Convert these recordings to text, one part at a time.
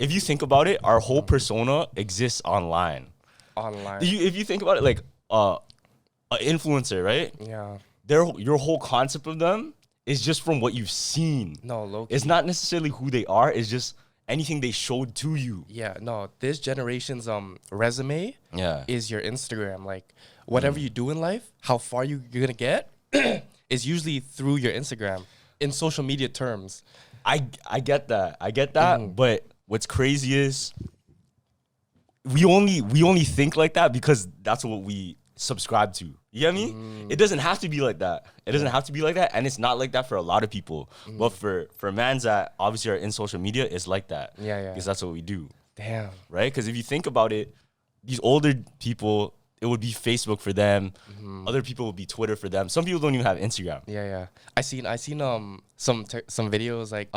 if you think about it, our whole persona exists online. If you think about it, like an influencer, right? Yeah. Your whole concept of them is just from what you've seen. No, low-key. It's not necessarily who they are. It's just anything they showed to you. Yeah, no, this generation's resume is your Instagram. Like, whatever you do in life, how far you're gonna get is usually through your Instagram in social media terms. I get that. But what's crazy is we only think like that because that's what we subscribe to. You get me? It doesn't have to be like that. It doesn't have to be like that, and it's not like that for a lot of people. But for mans that obviously are in social media, it's like that. Yeah. Because that's what we do. Damn. Right? Because if you think about it, these older people, it would be Facebook for them. Other people would be Twitter for them. Some people don't even have Instagram. Yeah. I seen some videos like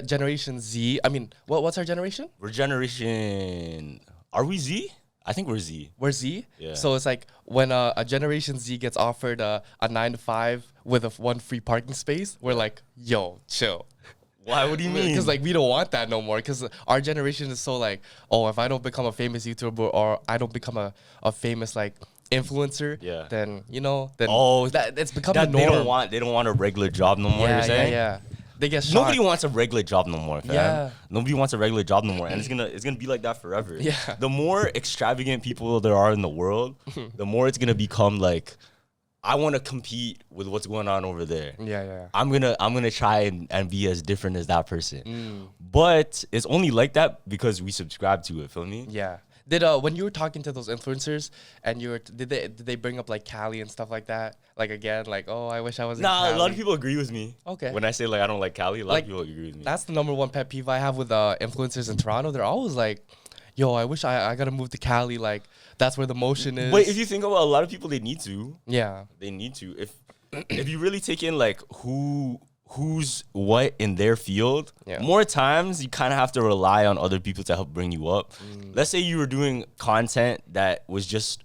Generation Z. I mean, what's our generation? We're generation. Are we Z? I think we're Z. We're Z? Yeah. So it's like when a Generation Z gets offered a 9 to 5 with one free parking space, we're like, yo, chill. Why? What do you mean? Because like we don't want that no more. Because our generation is so like, oh, if I don't become a famous YouTuber or I don't become a famous like influencer, then it's become the norm. They don't want a regular job no more. You're saying? Yeah. They get shot. Nobody wants a regular job no more, fam. Yeah. Nobody wants a regular job no more, and it's gonna be like that forever. Yeah. The more extravagant people there are in the world, the more it's gonna become like, I want to compete with what's going on over there. Yeah. I'm gonna try and be as different as that person. But it's only like that because we subscribe to it. Feel me? Yeah. Did when you were talking to those influencers and did they bring up like Cali and stuff like that? Like again, like, oh, I wish I was in Cali. A lot of people agree with me. Okay. When I say like I don't like Cali, a lot of people agree with me. That's the number one pet peeve I have with influencers in Toronto. They're always like, yo, I wish I gotta move to Cali. Like that's where the motion is. But if you think about a lot of people, they need to. Yeah. They need to. If you really take in like who's what in their field, more times you kind of have to rely on other people to help bring you up. Let's say you were doing content that was just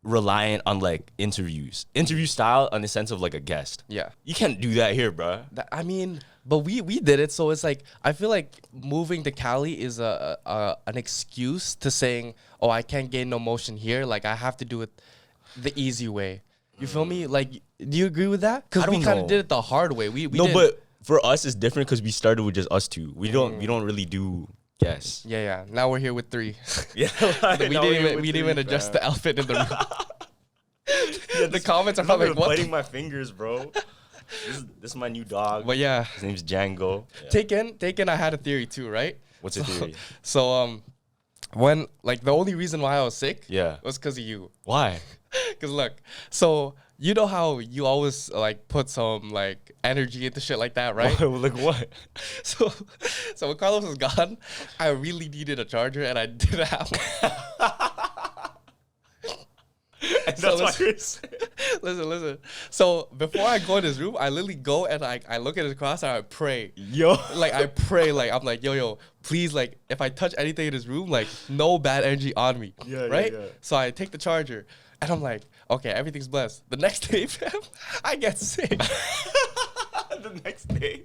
reliant on like interview style in the sense of like a guest. Yeah. You can't do that here, bro. I mean, but we did it, so it's like I feel like moving to Cali is an excuse to saying, oh, I can't gain no motion here. Like I have to do it the easy way. You feel me? Like, do you agree with that? Because we kind of did it the hard way. But for us, it's different because we started with just us two. We don't really do guests. Yeah. Now we're here with 3. Yeah, we didn't even adjust the outfit in the room. The comments are probably like, what? Biting my fingers, bro. This is my new dog. But yeah, his name's Django. Yeah. Taken. I had a theory too, right? What's your theory? So when like the only reason why I was sick, was because of you. Why? Because look, so you know how you always like put some like energy into shit like that, right? Like what? So when Carlos was gone, I really needed a charger and I didn't have one. So listen. So before I go in his room, I literally go and I look at his cross and I pray. Like I pray, like I'm like, yo, please, like if I touch anything in his room, like no bad energy on me. Right? Yeah. So I take the charger and I'm like, okay, everything's blessed. The next day, fam, I get sick. The next day.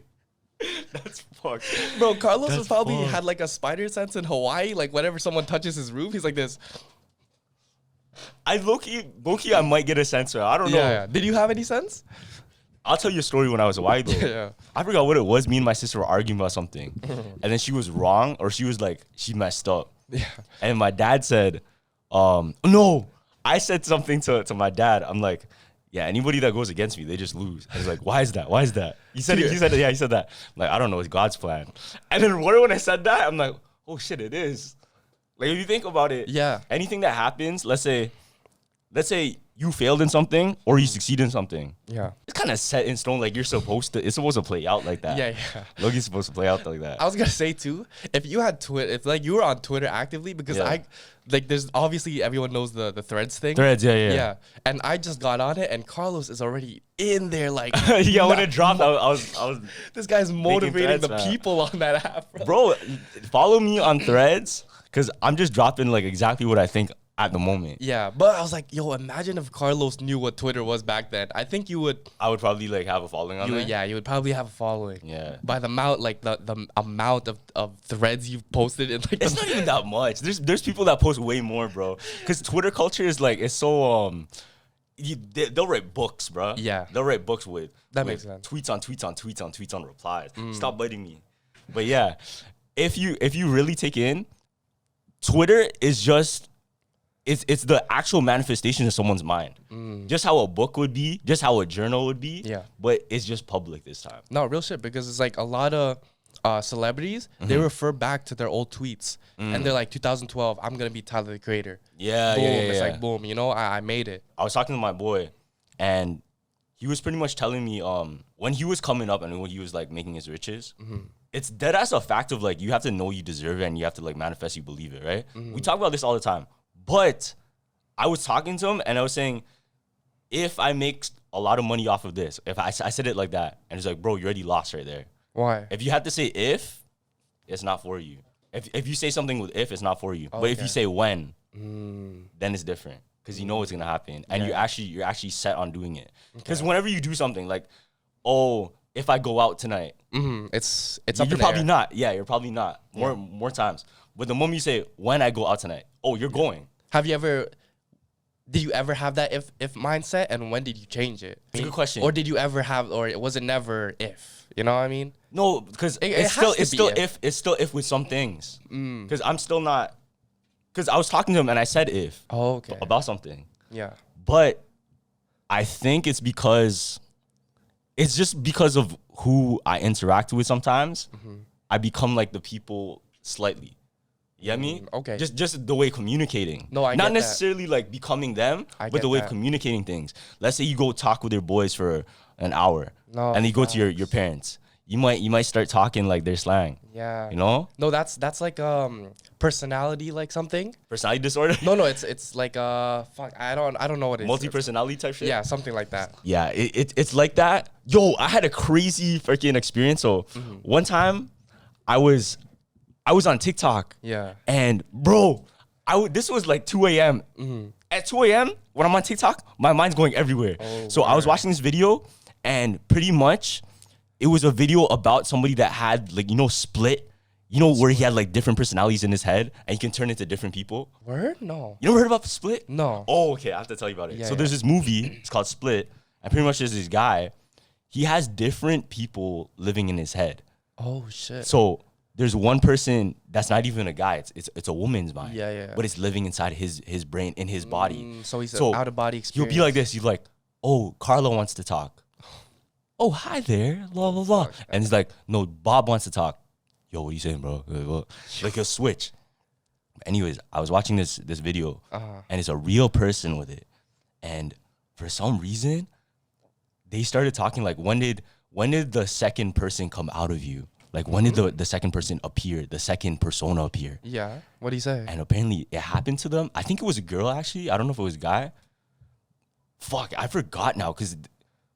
That's fucked. Bro, Carlos was probably had like a spider sense in Hawaii. Like whenever someone touches his roof, he's like this. I low-key, I might get a sense. I don't know. Yeah. Did you have any sense? I'll tell you a story when I was a while though. I forgot what it was. Me and my sister were arguing about something. And then she was wrong, or she was like, she messed up. Yeah. And my dad said, no. I said something to my dad. I'm like, yeah, anybody that goes against me, they just lose. I was like, why is that? He said that. I'm like, I don't know, it's God's plan. And then when I said that, I'm like, oh shit, it is. Like if you think about it, anything that happens, let's say you failed in something or you succeed in something. Yeah. It's kind of set in stone. Like it's supposed to play out like that. Yeah. Loki's supposed to play out like that. I was gonna say too, if you had Twitter, if like you were on Twitter actively, because there's obviously everyone knows the Threads thing. Threads, yeah. And I just got on it, and Carlos is already in there, like when it dropped, I was. This guy's motivating the people on that app, bro. Follow me on Threads, because I'm just dropping like exactly what I think at the moment. Yeah, but I was like, yo, imagine if Carlos knew what Twitter was back then. I think you would. I would probably like have a following on there. Yeah, you would probably have a following. Yeah. By the amount, like the amount of threads you've posted in like. It's not even that much. There's people that post way more, bro. Because Twitter culture is like it's so they'll write books, bro. Yeah. They'll write books with makes sense. tweets on tweets on tweets on tweets on replies. Stop biting me. But yeah, if you really take in, Twitter is just it's the actual manifestation of someone's mind. Just how a book would be, just how a journal would be. Yeah. But it's just public this time. No, real shit, because it's like a lot of celebrities, they refer back to their old tweets. And they're like, 2012, I'm going to be Tyler, the Creator. Yeah, boom, yeah, it's yeah. like, boom, you know, I made it. I was talking to my boy, and he was pretty much telling me when he was coming up and when he was like making his riches, it's dead as a fact of like you have to know you deserve it and you have to like manifest you believe it, right? We talk about this all the time. But I was talking to him and I was saying, if I make a lot of money off of this, if I said it like that, and he's like, bro, you already lost right there. Why? If you have to say if, it's not for you. If you say something with if, it's not for you. But if you say when, then it's different because you know what's gonna happen, and you're actually set on doing it. Because whenever you do something like, oh, if I go out tonight, it's up you're probably not. Yeah, you're probably not. More times. But the moment you say when I go out tonight, oh, you're going. Did you ever have that if mindset, and when did you change it? It's a good question. Or did you ever have, or was it never if? You know what I mean? No, because it's still if with some things. Because I'm still not. Because I was talking to him and I said if. Oh, okay. About something. Yeah. But I think it's just because of who I interact with sometimes. I become like the people slightly. You know what I mean? Okay. Just the way communicating. No, I not get necessarily like becoming them, but the way of communicating things. Let's say you go talk with your boys for an hour, and you go to your parents. You might start talking like their slang. Yeah. You know? No, that's like personality, like something. Personality disorder? No, it's like fuck, I don't know what it is. Multi-personality type shit? Yeah, something like that. Yeah, it's like that. Yo, I had a crazy freaking experience. So one time I was on TikTok. Yeah. And bro, this was like 2 a.m. At 2 a.m. when I'm on TikTok, my mind's going everywhere. So I was watching this video, and pretty much it was a video about somebody that had like, Split. Where he had like different personalities in his head and he can turn into different people. Word? No. You never heard about Split? No. Oh, okay. I have to tell you about it. Yeah, so there's this movie, it's called Split, and pretty much there's this guy. He has different people living in his head. Oh shit. So there's one person that's not even a guy. It's a woman's mind. Yeah. But it's living inside his brain, in his body. So he's an out-of-body experience. He'll be like this. He's like, oh, Carlo wants to talk. Oh, hi there. Blah, blah, blah. And he's like, no, Bob wants to talk. Yo, what are you saying, bro? Like he'll switch. Anyways, I was watching this video, and it's a real person with it. And for some reason, they started talking like, when did the second person come out of you? Like, when did the second person appear, the second persona appear? Yeah. What do you say? And apparently it happened to them. I think it was a girl, actually. I don't know if it was a guy. Fuck, I forgot now, because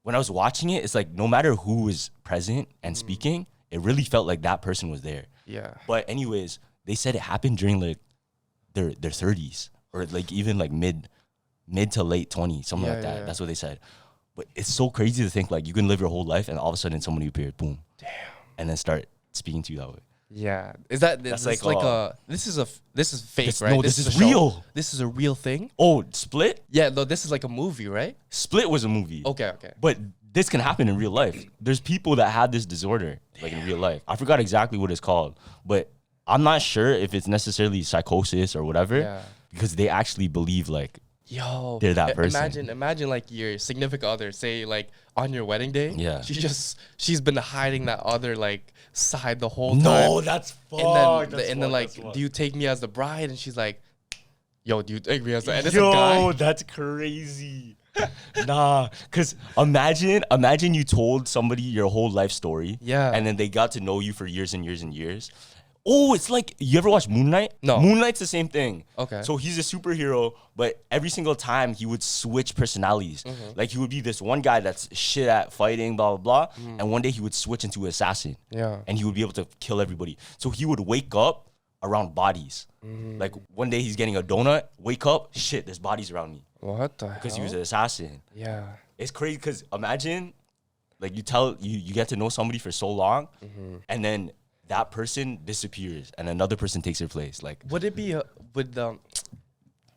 when I was watching it, it's like no matter who was present and speaking, it really felt like that person was there. Yeah. But anyways, they said it happened during like their 30s or like even like mid to late 20s, something like that. Yeah. That's what they said. But it's so crazy to think like you can live your whole life and all of a sudden somebody appeared, boom. Damn. And then start speaking to you that way. Yeah. Is that this is fake, right? No, this is real. This is a real thing? Oh, Split? Yeah, no, this is like a movie, right? Split was a movie. Okay. But this can happen in real life. There's people that have this disorder, like in real life. I forgot exactly what it's called, but I'm not sure if it's necessarily psychosis or whatever, because they actually believe like, yo, they're that person. Imagine like your significant other, say like on your wedding day. Yeah. She's been hiding that other like side the whole time. No, that's fucked. And then like, do you take me as the bride? And she's like, yo, do you take me as the? And it's yo, a guy. That's crazy. Nah, because imagine you told somebody your whole life story. Yeah. And then they got to know you for years and years and years. Oh, it's like, you ever watch Moon Knight? No. Moon Knight's the same thing. Okay. So he's a superhero, but every single time he would switch personalities. Like he would be this one guy that's shit at fighting, blah, blah, blah. And one day he would switch into an assassin. Yeah. And he would be able to kill everybody. So he would wake up around bodies. Like one day he's getting a donut, wake up, shit, there's bodies around me. What the hell? Because he was an assassin. Yeah. It's crazy because imagine, like you get to know somebody for so long, and then that person disappears and another person takes their place. Like, would it be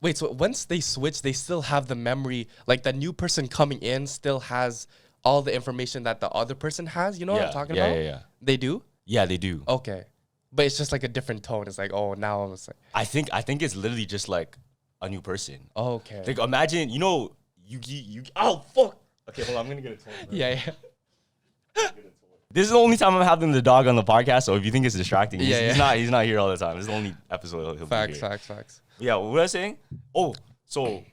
wait, so once they switch, they still have the memory, like the new person coming in still has all the information that the other person has, you know what I'm talking about? Yeah. They do? Yeah, they do. Okay. But it's just like a different tone. It's like, oh, now I'm like, I think it's literally just like a new person. okay. Like imagine, you know, Yugi. Oh fuck. Okay, hold on. I'm gonna get a toy. Yeah. This is the only time I'm having the dog on the podcast. So if you think it's distracting, he's Yeah. not here all the time. This is the only episode he'll be here. Facts. Yeah. What was I saying? Oh, so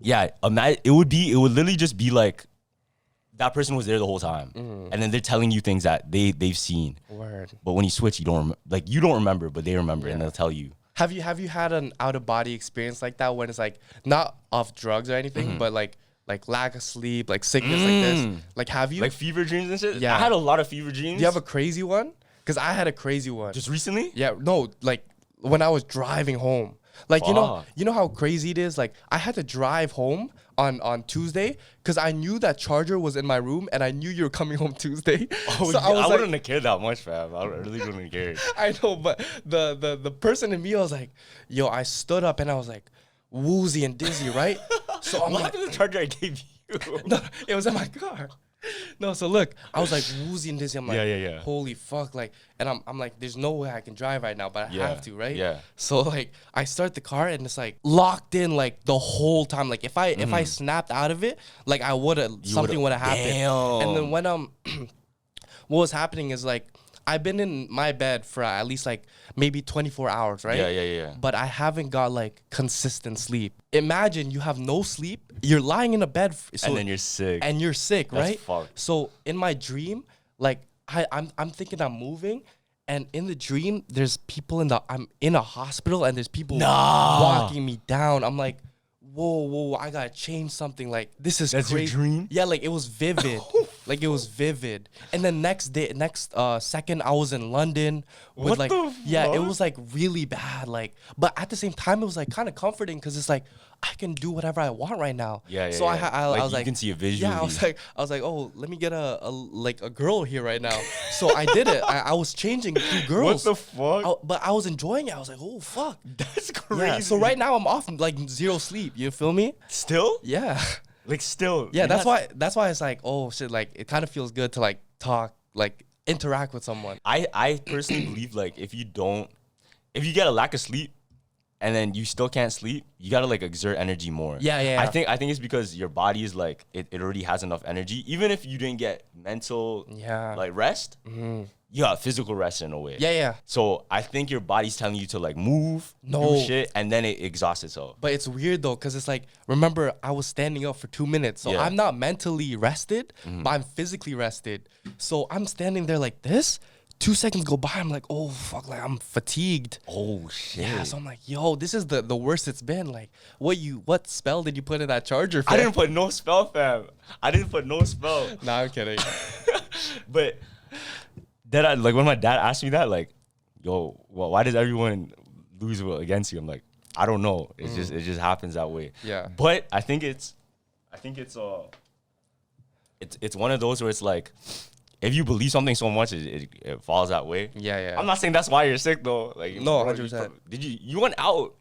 yeah. It would literally just be like that person was there the whole time, and then they're telling you things that they've seen. Word. But when you switch, you don't remember, but they remember, and they'll tell you. Have you had an out of body experience like that when it's like not off drugs or anything, but like lack of sleep, like sickness like this? Like, have you? Like fever dreams and shit? Yeah. I had a lot of fever dreams. Do you have a crazy one? Because I had a crazy one. Just recently? Yeah, no, like when I was driving home. Like, you know how crazy it is? Like, I had to drive home on Tuesday because I knew that charger was in my room and I knew you were coming home Tuesday. Oh, so I wouldn't have cared that much, fam. I really wouldn't have cared. I know, but the person in me, I was like, yo, I stood up and I was like woozy and dizzy, right? So I'm what like, happened to the charger I gave you? no, it was in my car. No, so look, I was like woozy and dizzy. I'm like, Yeah. holy fuck, like, and I'm like, there's no way I can drive right now, but I have to, right? Yeah. So like, I start the car and it's like locked in like the whole time. Like if I snapped out of it, like something would have happened. Damn. And then when what was happening is like I've been in my bed for at least like maybe 24 hours, right? Yeah. But I haven't got like consistent sleep. Imagine you have no sleep. You're lying in a bed. And then you're sick. And you're sick, That's right? fucked. So in my dream, like I'm thinking I'm moving. And in the dream, there's people I'm in a hospital and there's people walking me down. I'm like, whoa, I gotta change something. Like, this is That's crazy. your dream? Yeah, like it was vivid. Like it was vivid. And then next second, I was in London with What like, the yeah, it fuck? was like really bad. Like, but at the same time, it was like kind of comforting because it's like I can do whatever I want right now. Yeah. So I was like, you can see it visually. yeah, I was like, oh, let me get a girl here right now. So I did it. I was changing two girls. What the fuck? But I was enjoying it. I was like, oh fuck. That's crazy. Yeah. So right now I'm off like zero sleep. You feel me? Still? Yeah. Like still. Yeah. That's why it's like, oh shit. Like it kind of feels good to like talk, like interact with someone. I personally believe like if you get a lack of sleep and then you still can't sleep, you gotta like exert energy more. Yeah. I think it's because your body is like it already has enough energy. Even if you didn't get mental like rest, you got physical rest in a way. Yeah. So I think your body's telling you to like move, do shit, and then it exhausts itself. But it's weird though, because it's like, remember, I was standing up for 2 minutes. So I'm not mentally rested, but I'm physically rested. So I'm standing there like this. 2 seconds go by, I'm like, oh fuck, like I'm fatigued. Oh shit. Yeah, so I'm like, yo, this is the worst it's been. Like, what spell did you put in that charger, fam? I didn't put no spell, fam. I didn't put no spell. Nah, I'm kidding. But then like when my dad asked me that, like, yo, well, why does everyone lose against you? I'm like, I don't know. It just happens that way. Yeah. But I think it's one of those where it's like, if you believe something so much, it falls that way. Yeah. I'm not saying that's why you're sick though. Like, No, bro, 100%. You went out?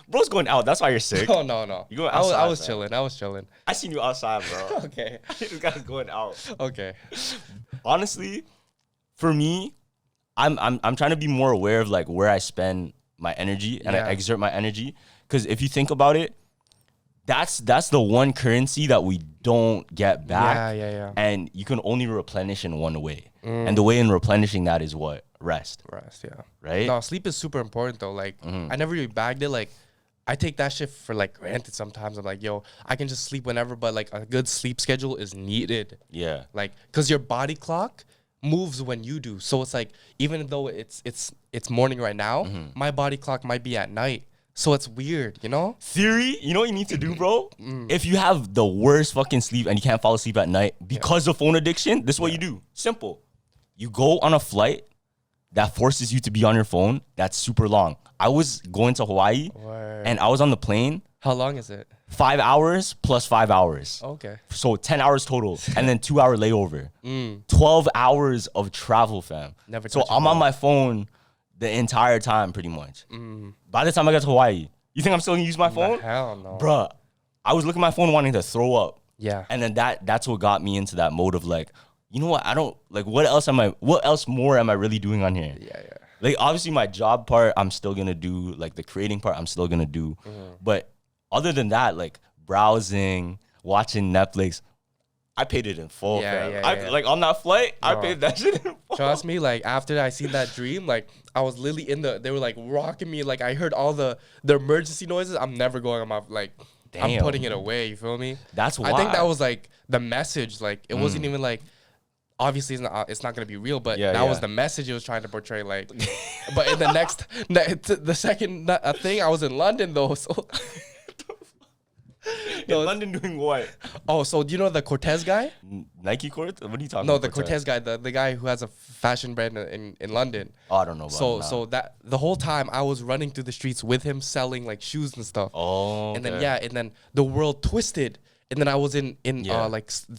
Bro's going out. That's why you're sick. No. You going I outside? was chilling. I seen you outside, bro. Okay. This guy's going out. Okay. Honestly, for me, I'm trying to be more aware of like where I spend my energy and I exert my energy. Because if you think about it, that's the one currency that we don't get back. Yeah. And you can only replenish in one way. And the way in replenishing that is what? Rest. Yeah. Right? No, sleep is super important though. Like, I never really bagged it. Like, I take that shit for like granted sometimes. I'm like, yo, I can just sleep whenever, but like a good sleep schedule is needed. Yeah. Like, cause your body clock moves when you do. So it's like, even though it's morning right now, my body clock might be at night. So it's weird, you know? Theory, you know what you need to do, bro? If you have the worst fucking sleep and you can't fall asleep at night because of phone addiction, this is what you do. Simple. You go on a flight that forces you to be on your phone, that's super long. I was going to Hawaii and I was on the plane. How long is it? 5 hours plus 5 hours. Okay. So 10 hours total and then 2 hour layover. 12 hours of travel, fam. Never so touch I'm your on my phone the entire time pretty much. By the time I got to Hawaii, you think I'm still gonna use my phone? Hell no. Bruh, I was looking at my phone wanting to throw up. Yeah. And then that's what got me into that mode of like, you know what? I don't like what else more am I really doing on here? Yeah. Like obviously my job part I'm still gonna do, like the creating part I'm still gonna do. But other than that, like browsing, watching Netflix, I paid it in full. Like on that flight, I paid that shit in full. Trust me, like after I seen that dream, like I was literally they were like rocking me, like I heard all the emergency noises. I'm never going on my like. Damn. I'm putting it away. You feel me? That's why. I think that was like the message. Like it wasn't even like. Obviously, it's not gonna be real, but that was the message it was trying to portray. Like, but in the second thing, I was in London though. So in London doing what? Oh, so do you know the Cortez guy? Nike Cortez? What are you talking No, about? the Cortez guy, the guy who has a fashion brand in London. Oh, I don't know about him. So that the whole time I was running through the streets with him selling like shoes and stuff. Oh, and then the world twisted. And then I was in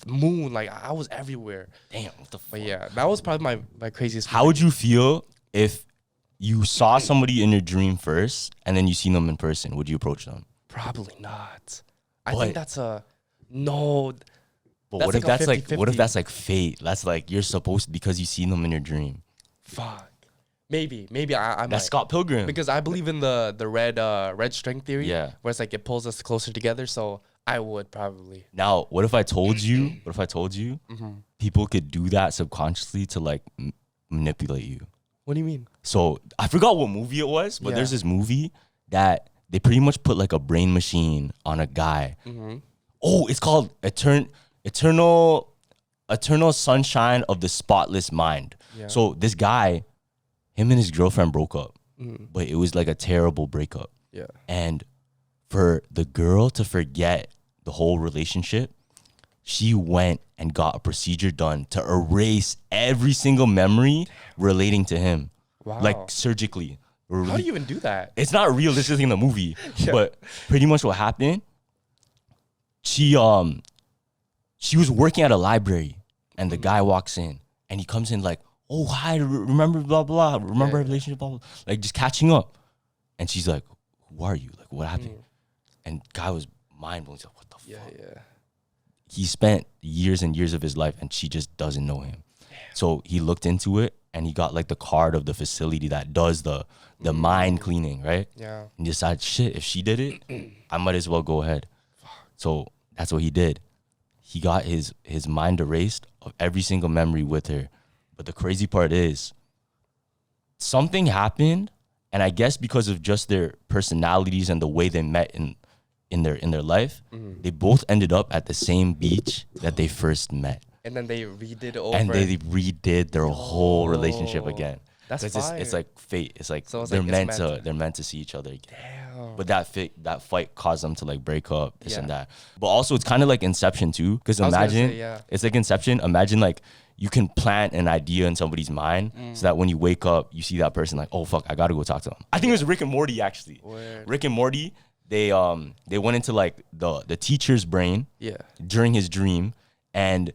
moon, like I was everywhere. Damn, what the fuck? But yeah, that was probably my craziest. How would you feel if you saw somebody in your dream first and then you seen them in person? Would you approach them? Probably not. I think that's no. But what if that's like what if that's like fate? That's like you're supposed to, because you seen them in your dream. Fuck. Maybe I that's Scott Pilgrim. Because I believe in the red string theory. Yeah. Where it's like it pulls us closer together. So I would probably. Now, what if I told you? People could do that subconsciously to like manipulate you? What do you mean? So I forgot what movie it was, but there's this movie that they pretty much put like a brain machine on a guy. Oh, it's called Eternal Sunshine of the Spotless Mind. Yeah. So this guy, him and his girlfriend broke up, but it was like a terrible breakup. Yeah. And for the girl to forget the whole relationship, she went and got a procedure done to erase every single memory relating to him. Wow. Like surgically. How do you even do that? It's not real. This is in the movie. But pretty much what happened, she was working at a library and the guy walks in and he comes in like, oh, hi, remember blah, blah, remember our relationship, blah, blah, like just catching up. And she's like, who are you? Like, what happened? And guy was mind blown. He's like, what the fuck? Yeah. He spent years and years of his life and she just doesn't know him. Damn. So he looked into it and he got like the card of the facility that does the mind cleaning, right? Yeah. And decided, shit, if she did it, I might as well go ahead. So that's what he did. He got his mind erased of every single memory with her. But the crazy part is, something happened, and I guess because of just their personalities and the way they met in their life, they both ended up at the same beach that they first met. And then they redid it over. And they redid their whole relationship again. That's fire. It's like fate. It's like so they're meant to see each other again. Damn. But that fight caused them to like break up, this and that. But also it's kind of like Inception too, because imagine it's like Inception. Imagine like you can plant an idea in somebody's mind so that when you wake up, you see that person like, oh fuck, I gotta go talk to them. I think it was Rick and Morty actually. Word. Rick and Morty, they went into like the teacher's brain during his dream, and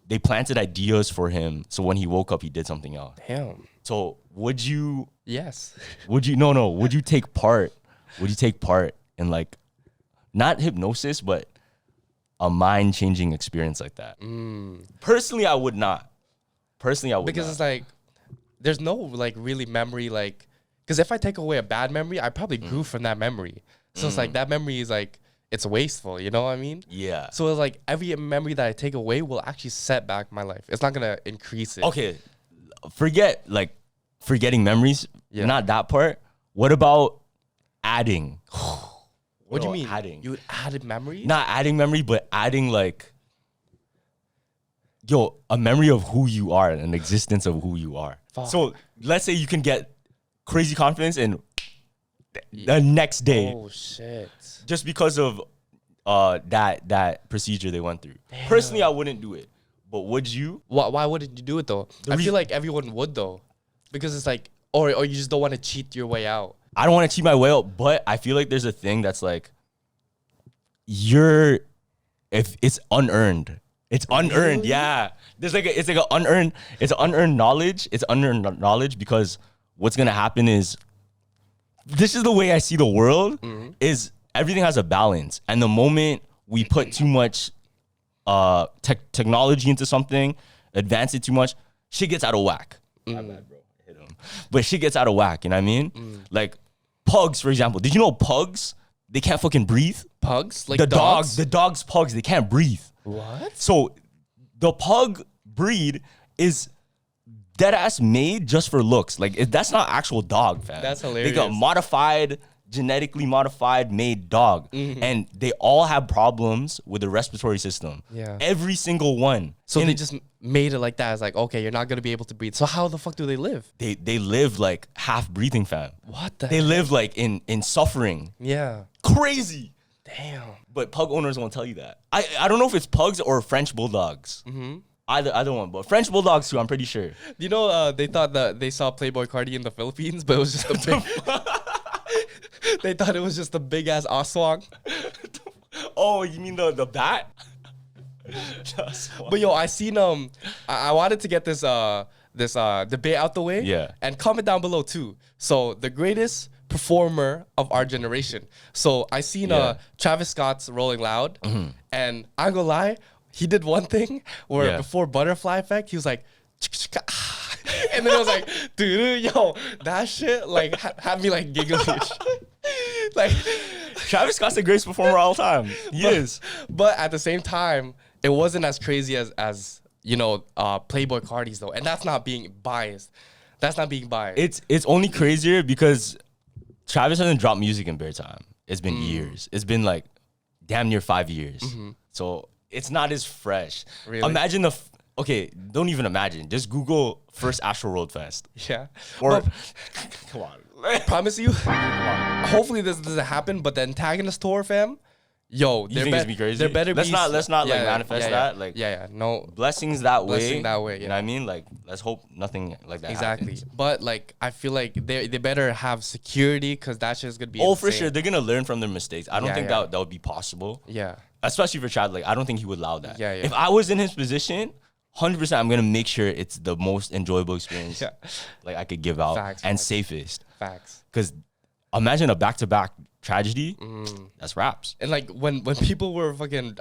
they planted ideas for him. So when he woke up, he did something else. Damn. So would you? Yes. Would you? No. Would you take part? Would you take part in like, not hypnosis, but a mind-changing experience like that? Personally, I would not. Because it's like, there's no like really memory, like, because if I take away a bad memory, I probably grew from that memory. So it's like that memory is like, it's wasteful, you know what I mean? Yeah. So it's like every memory that I take away will actually set back my life. It's not gonna increase it. Okay, forgetting memories, not that part. What about adding? What do you mean? Adding. You added memory? Not adding memory, but adding like, a memory of who you are and an existence of who you are. Fuck. So let's say you can get crazy confidence in the next day. Oh shit. Just because of that procedure they went through. Damn. Personally, I wouldn't do it. But would you? Why wouldn't you do it though? I feel like everyone would though. Because it's like Or you just don't want to cheat your way out. I don't want to cheat my way out, but I feel like there's a thing that's like, if it's unearned. It's unearned, yeah. There's like it's unearned knowledge. It's unearned knowledge because what's gonna happen is, this is the way I see the world, is everything has a balance. And the moment we put too much technology into something, advance it too much, shit gets out of whack. My bad, bro. I hit him. But shit gets out of whack, you know what I mean? Like pugs, for example. Did you know pugs, they can't fucking breathe? Pugs? Like the dogs? The dog's pugs, they can't breathe. What? So the pug breed is dead ass made just for looks. Like that's not actual dog, fam. That's hilarious. They got genetically modified made dog, and they all have problems with the respiratory system. Yeah, every single one. So they just made it like that. It's like, okay, you're not gonna be able to breathe. So how the fuck do they live? They live like half breathing, fam. What the? They live like in suffering. Yeah, crazy. Damn. But pug owners won't tell you that. I don't know if it's pugs or French bulldogs. Either one, but French bulldogs too, I'm pretty sure. You know, they thought that they saw Playboy Cardi in the Philippines, but it was just a big. They thought it was just a big ass oswang. Oh, you mean the bat? But yo, I seen I wanted to get this debate out the way. Yeah. And comment down below too. So the greatest performer of our generation. So I seen Travis Scott's Rolling Loud, and I'm gonna lie, he did one thing where before Butterfly Effect, he was like, and then I was like, dude, yo, that shit like had me like giggling. Like, Travis Scott's the greatest performer of all time. He is. But at the same time, it wasn't as crazy as you know, Playboy Cardi's though, and that's not being biased. That's not being biased. It's only crazier because Travis hasn't dropped music in bare time. It's been years. It's been like damn near 5 years. So it's not as fresh. Really? Imagine okay, don't even imagine. Just Google first Astro World Fest. Yeah. Or but, come on. I promise you. Hopefully this doesn't happen. But the Antagonist tour, fam. Yo, you think it's be crazy? There better let's not like manifest that. Like no blessings that way. Blessing that way. Yeah. You know what I mean? Like let's hope nothing like that exactly happens. But like I feel like they better have security because that shit's gonna be insane. For sure. They're gonna learn from their mistakes. I don't think that would be possible. Yeah. Especially for Chad. Like I don't think he would allow that. Yeah. If I was in his position, 100%, I'm gonna make sure it's the most enjoyable experience like I could give out. Facts, and facts. Safest. Facts. Because imagine a back-to-back tragedy. That's raps. And like when people were fucking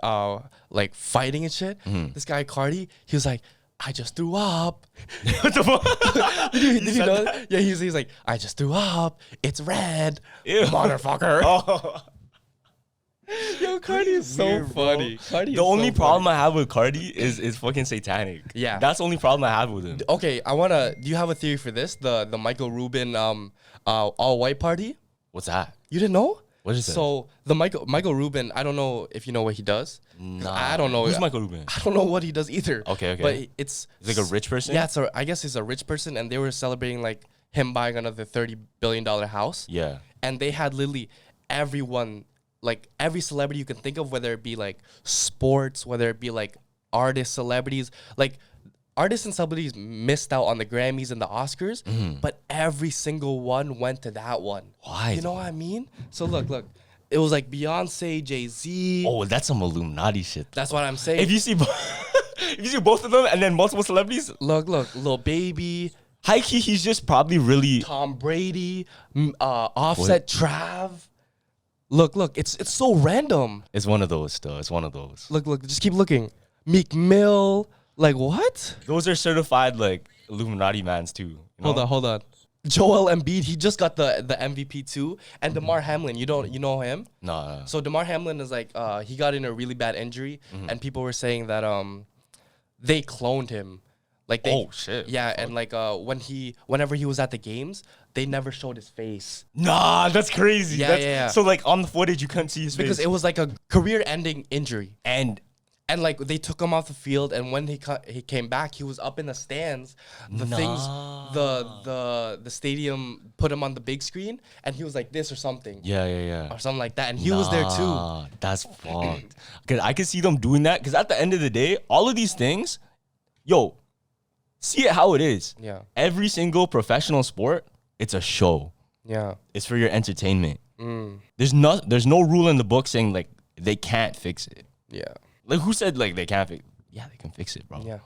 like fighting and shit, this guy Cardi, he was like, I just threw up. What the fuck? Did you know that? Yeah, he's like, I just threw up. It's red. Ew. Motherfucker. Oh. Yo, Cardi is so weird, funny. The only problem I have with Cardi is fucking satanic. Yeah. That's the only problem I have with him. Okay, do you have a theory for this? The Michael Rubin all white party? What's that? You didn't know? What is that? So the Michael Rubin, I don't know if you know what he does. Nah. I don't know. Who's Michael Rubin? I don't know what he does either. Okay. But it's like a rich person? Yeah, so I guess he's a rich person, and they were celebrating like him buying another $30 billion house. Yeah. And they had literally everyone, like every celebrity you can think of, whether it be like sports, whether it be like artists, celebrities, like artists and celebrities missed out on the Grammys and the Oscars, but every single one went to that one. Why? You know what I mean? So look. It was like Beyonce, Jay-Z. Oh, that's some Illuminati shit. That's what I'm saying. If you see both of them and then multiple celebrities. Look, Lil Baby. High key, he's just probably really Tom Brady, Offset, Trav. Look, it's so random. It's one of those still. It's one of those. Look, just keep looking. Meek Mill, like what? Those are certified like Illuminati mans too. You know? Hold on. Joel Embiid, he just got the MVP too. And Damar Hamlin, you know him? No. So Damar Hamlin is like he got in a really bad injury, and people were saying that they cloned him. Like oh shit. Yeah, and like whenever he was at the games, they never showed his face. Nah, that's crazy. Yeah. So like on the footage you couldn't see his face. Because it was like a career-ending injury. And like they took him off the field, and when he came back, he was up in the stands. The stadium put him on the big screen, and he was like this or something. Yeah. Or something like that, and he was there too. That's fucked. Because I can see them doing that. Because at the end of the day, all of these things, see it how it is. Yeah. Every single professional sport it's a show. Yeah. It's for your entertainment. There's no rule in the book saying like they can't fix it. Yeah. Like who said like they can't fix? Yeah, they can fix it, bro. Yeah.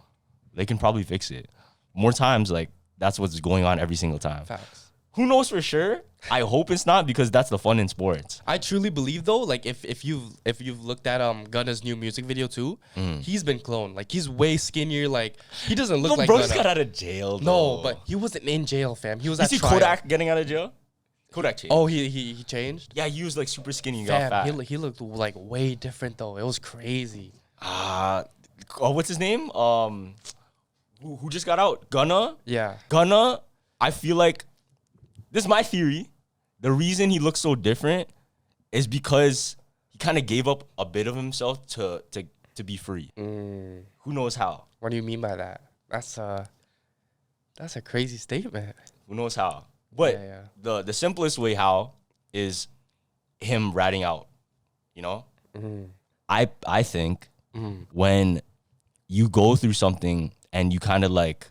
They can probably fix it. More times, like that's what's going on every single time. Facts. Who knows for sure? I hope it's not, because that's the fun in sports. I truly believe though, like if you've looked at Gunna's new music video too, he's been cloned. Like he's way skinnier. Like he doesn't look like bro Gunna. got out of jail. No, but he wasn't in jail, fam. He was You at see trial. Kodak getting out of jail? Kodak changed. Oh, he changed. Yeah, he was like super skinny and got Fam, fat. he looked like way different though. It was crazy. What's his name? Who just got out? Gunna? Yeah. Gunna, I feel like, this is my theory. The reason he looks so different is because he kind of gave up a bit of himself to be free. Who knows how? What do you mean by that? That's a crazy statement. Who knows how? But Yeah. the simplest way how is him ratting out, you know? I think when you go through something and you kind of like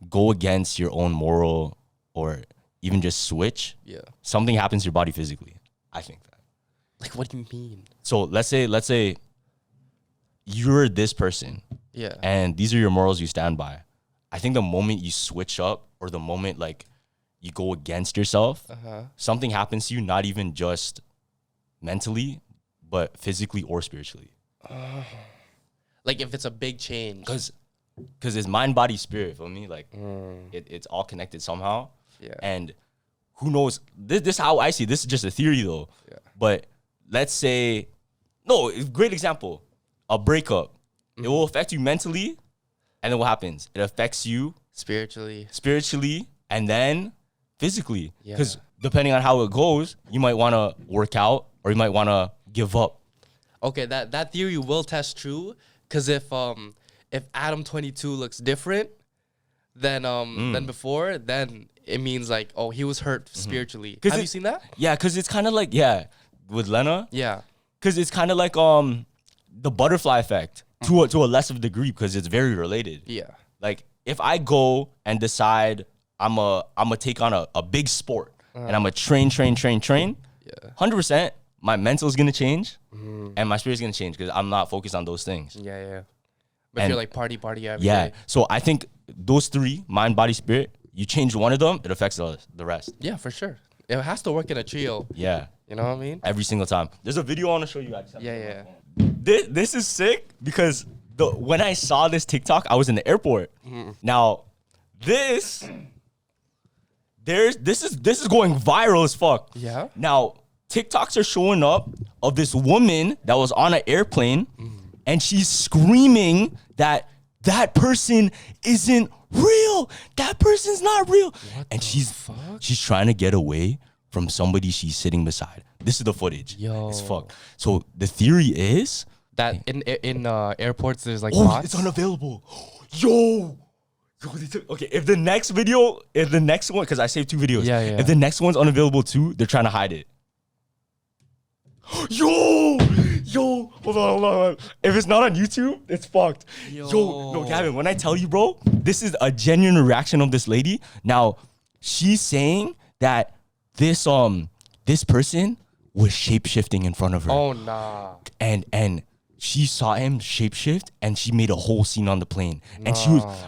go against your own moral or even just switch, something happens to your body physically. I think that. Like, what do you mean? So let's say you're this person. Yeah. And these are your morals you stand by. I think the moment you switch up or the moment like you go against yourself, something happens to you, not even just mentally, but physically or spiritually. Like if it's a big change. Because it's mind, body, spirit, feel me? Like it's all connected somehow. Yeah. And who knows? This is how I see it. This is just a theory though. Yeah. But let's say, no, great example. A breakup. It will affect you mentally. And then what happens? It affects you spiritually, and then physically. Because depending on how it goes, you might want to work out or you might want to give up. Okay, that theory will test true. Because if Adam 22 looks different than before, then it means like, oh, he was hurt spiritually. Have you seen that? Yeah, because it's kind of like, with Lena. Yeah. Because it's kind of like the butterfly effect to a less of a degree, because it's very related. Yeah. Like if I go and decide I'm a take on a big sport and I'm a train, 100%, my mental is gonna change and my spirit's gonna change because I'm not focused on those things. Yeah. But if you're like party every day. So I think those three, mind, body, spirit, you change one of them, it affects the rest. Yeah, for sure. It has to work in a trio. Yeah. You know what I mean? Every single time. There's a video I want to show you guys. Yeah. This is sick because when I saw this TikTok, I was in the airport. Now, this is going viral as fuck. Yeah. Now, TikToks are showing up of this woman that was on an airplane, and she's screaming that person isn't real. That person's not real. And she's trying to get away from somebody she's sitting beside. This is the footage. Yo. It's fuck. So the theory is that in airports there's like bots? bots. It's unavailable. Yo, okay, if the next one, because I saved 2 videos. Yeah. If the next one's unavailable too, they're trying to hide it. Yo, hold on. If it's not on YouTube, it's fucked. Yo, no, Gavin, when I tell you, bro, this is a genuine reaction of this lady. Now, she's saying that this person was shape-shifting in front of her. Oh, nah. And she saw him shapeshift and she made a whole scene on the plane. And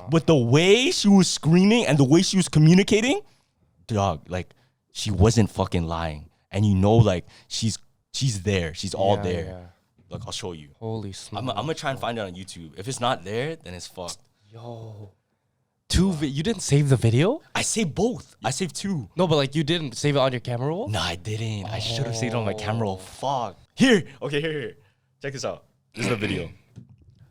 but the way she was screaming and the way she was communicating, dog, like she wasn't fucking lying. And you know, like she's there. She's all there. Yeah. Look, I'll show you. Holy smokes. I'm gonna try and find it on YouTube. If it's not there, then it's fucked. Yo. You didn't save the video? I saved both. I saved 2. No, but like you didn't save it on your camera roll? No, I didn't. I should have saved it on my camera roll. Fuck. Here. Check this out. This is the video.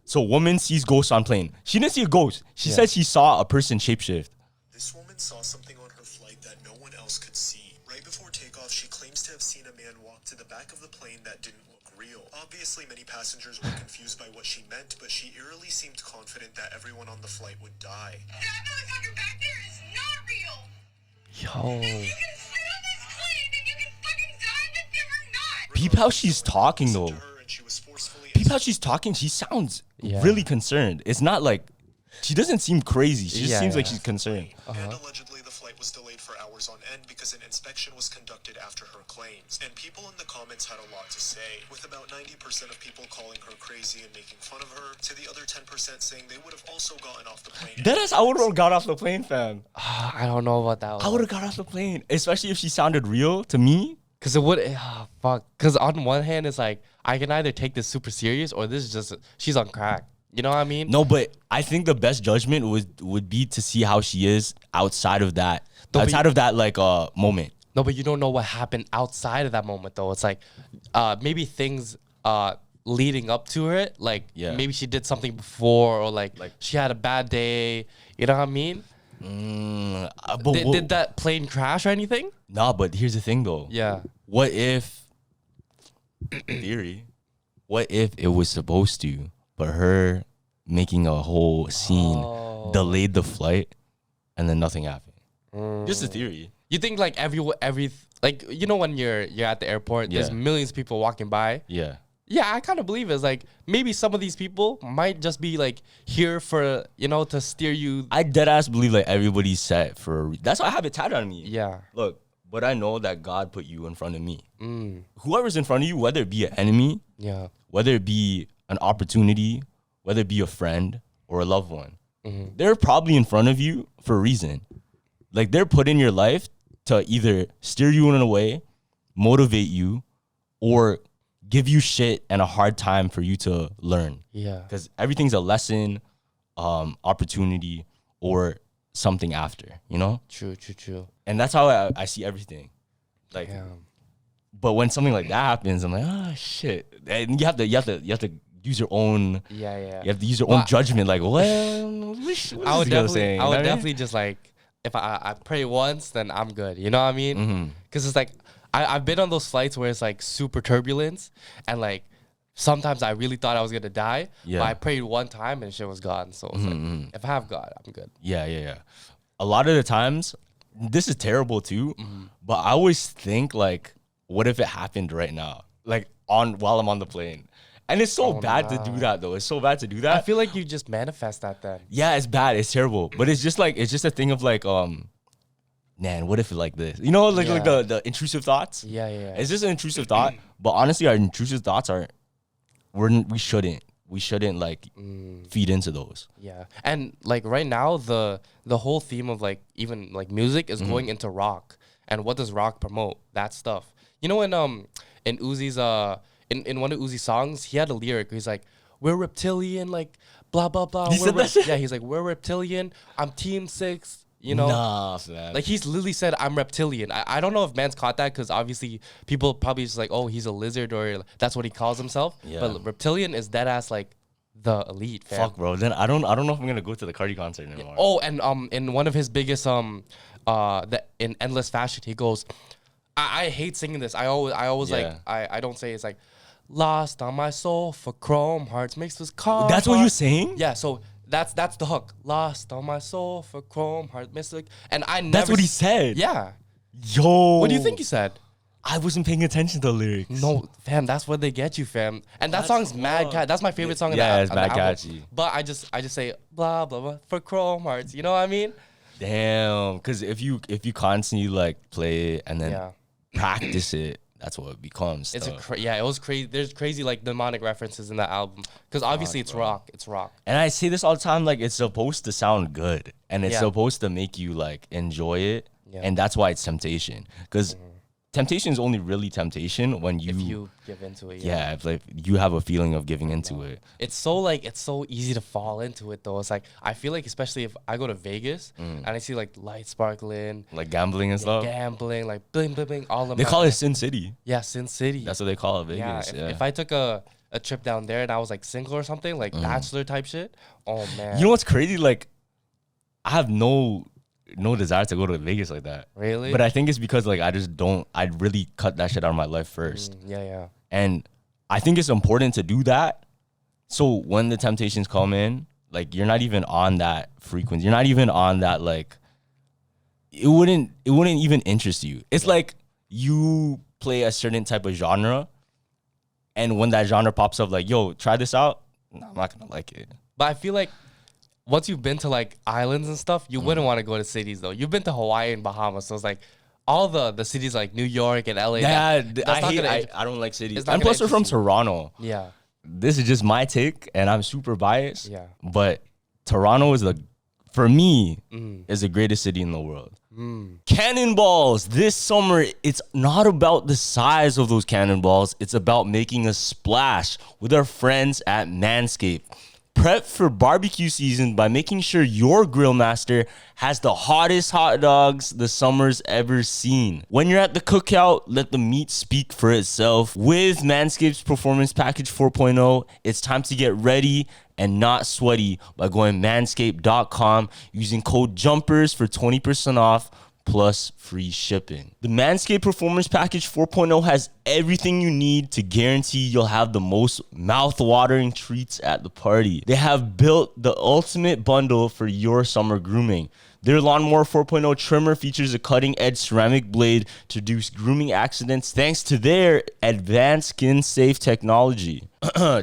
So, woman sees ghosts on plane. She didn't see a ghost. She said she saw a person shapeshift. This woman saw something on her flight that no one else could see. Right before takeoff, she claims to have seen a man walk to the back of the plane that didn't look real. Obviously, many passengers were confused by what she meant, but she eerily seemed confident that everyone on the flight would die. That motherfucker back there is not real. Yo. If you can sit on this plane, then you can fucking die that they're not. Peep how she's talking, though. Peep how she's talking. She sounds really concerned. It's not like... She doesn't seem crazy. She just seems like she's concerned. And allegedly, the flight was delayed for hours on end because an inspection was conducted after her claims. And people in the comments had a lot to say, with about 90% of people calling her crazy and making fun of her, to the other 10% saying they would have also gotten off the plane. Deadass, I would have got off the plane, fam. I don't know about that one. I would have got off the plane, especially if she sounded real to me. Cause it would, fuck. Cause on one hand, it's like I can either take this super serious or this is just she's on crack. You know what I mean? No, but I think the best judgment would be to see how she is outside of that, moment. No, but you don't know what happened outside of that moment though. It's like maybe things leading up to it, like maybe she did something before or like she had a bad day. You know what I mean? Did that plane crash or anything? Nah, but here's the thing though. Yeah. What if, what if it was supposed to, but her making a whole scene delayed the flight and then nothing happened? Just a theory. You think like every like, you know, when you're at the airport, there's millions of people walking by. Yeah. Yeah, I kind of believe it's like maybe some of these people might just be like here for, you know, to steer you. I deadass believe like everybody's set for that's why I have it tatted on me. Yeah. Look, but I know that God put you in front of me. Whoever's in front of you, whether it be an enemy, whether it be an opportunity, whether it be a friend or a loved one, they're probably in front of you for a reason. Like they're put in your life to either steer you in a way, motivate you, or give you shit and a hard time for you to learn. Yeah. Because everything's a lesson, opportunity, or something after, you know? True. And that's how I see everything. Like, but when something like that happens, I'm like, oh shit. And you have to use your own. Yeah. You have to use your own judgment. Like, well, I would definitely just like, if I pray once, then I'm good. You know what I mean? Because it's like, I've been on those flights where it's like super turbulence and like sometimes I really thought I was gonna die. Yeah. But I prayed one time and shit was gone. So it's like, if I have God, I'm good. Yeah. A lot of the times, this is terrible too, but I always think like, what if it happened right now? Like while I'm on the plane. And it's so bad to do that though. It's so bad to do that. I feel like you just manifest that then. Yeah, it's bad. It's terrible. But it's just a thing of like, man, what if it like this? You know, like the intrusive thoughts? Yeah. It's just an intrusive thought. But honestly, our intrusive thoughts we shouldn't like feed into those. Yeah. And like right now, the whole theme of like even like music is going into rock. And what does rock promote? That stuff. You know, in Uzi's in one of Uzi's songs, he had a lyric. He's like, "We're reptilian, like blah blah blah." He said that shit? Yeah, he's like, "We're reptilian. I'm Team 6." You know, nah, man. like he's literally said, "I'm reptilian." I don't know if man's caught that because obviously people probably just like, "Oh, he's a lizard," or that's what he calls himself. Yeah. But reptilian is dead ass like the elite. Fam. Fuck, bro. Then I don't know if I'm gonna go to the Cardi concert anymore. Oh, and in one of his biggest in Endless Fashion, he goes, I hate singing this. I always like I don't say it's like lost on my soul for chrome hearts mixed with car. That's what you're saying? Yeah, so that's the hook. Lost on my soul for chrome hearts mixed with, and I never. That's what he said. Yeah. Yo. What do you think he said? I wasn't paying attention to the lyrics. No, fam, that's what they get you, fam. And that song's mad cat. That's my favorite song. Yeah, in it's the mad album. catchy. But I just say blah blah blah for chrome hearts. You know what I mean? Damn. Because if you constantly like play it and then practice it, that's what it becomes. It's it was crazy. There's crazy like demonic references in that album because obviously it's rock. It's rock. And I say this all the time, like it's supposed to sound good and it's supposed to make you like enjoy it, and that's why it's temptation. Because temptation is only really temptation when if you give into it. Yeah, if like you have a feeling of giving into it. It's so easy to fall into it though. It's like I feel like especially if I go to Vegas and I see like lights sparkling, like gambling and stuff. Gambling, like bling bling bling, all of them. They call it Sin City. Yeah, Sin City. That's what they call it, Vegas. Yeah. If I took a trip down there and I was like single or something, like bachelor type shit. Oh man. You know what's crazy? Like I have no desire to go to Vegas like that. Really? But I think it's because like I'd really cut that shit out of my life first. Yeah. And I think it's important to do that. So when the temptations come in, like you're not even on that frequency. You're not even on that like it wouldn't even interest you. It's like you play a certain type of genre and when that genre pops up like, yo, try this out. No, I'm not gonna like it. But I feel like once you've been to like islands and stuff, you wouldn't want to go to cities though. You've been to Hawaii and Bahamas, so it's like all the cities like New York and LA. Yeah, that's not gonna, I don't like cities. it's not And gonna plus, we're from interest you. Toronto. Yeah. This is just my take, and I'm super biased. Yeah. But Toronto is for me, is the greatest city in the world. Cannonballs this summer. It's not about the size of those cannonballs. It's about making a splash with our friends at Manscaped. Prep for barbecue season by making sure your grill master has the hottest hot dogs the summer's ever seen. When you're at the cookout, let the meat speak for itself. With Manscaped's Performance Package 4.0, it's time to get ready and not sweaty by going manscaped.com using code JUMPERS for 20% off plus free shipping. The Manscaped Performance Package 4.0 has everything you need to guarantee you'll have the most mouth-watering treats at the party. They have built the ultimate bundle for your summer grooming. Their Lawnmower 4.0 trimmer features a cutting-edge ceramic blade to reduce grooming accidents thanks to their advanced skin-safe technology.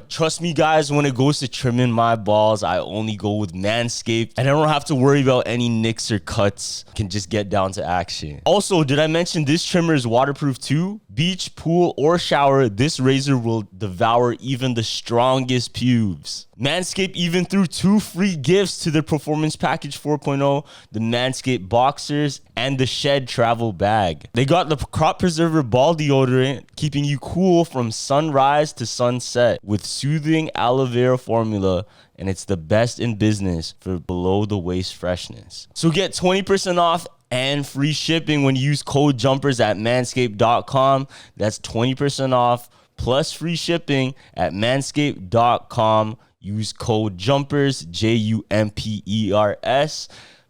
Trust me, guys, when it goes to trimming my balls, I only go with Manscaped, and I don't have to worry about any nicks or cuts. I can just get down to action. Also, did I mention this trimmer is waterproof too? Beach, pool, or shower, this razor will devour even the strongest pubes. Manscaped even threw 2 free gifts to their Performance Package 4.0, the Manscaped Boxers and the Shed Travel Bag. They got the Crop Preserver Ball Deodorant, keeping you cool from sunrise to sunset with soothing aloe vera formula, and it's the best in business for below-the-waist freshness. So get 20% off and free shipping when you use code JUMPERS at manscaped.com. That's 20% off plus free shipping at manscaped.com. Use code JUMPERS, JUMPERS.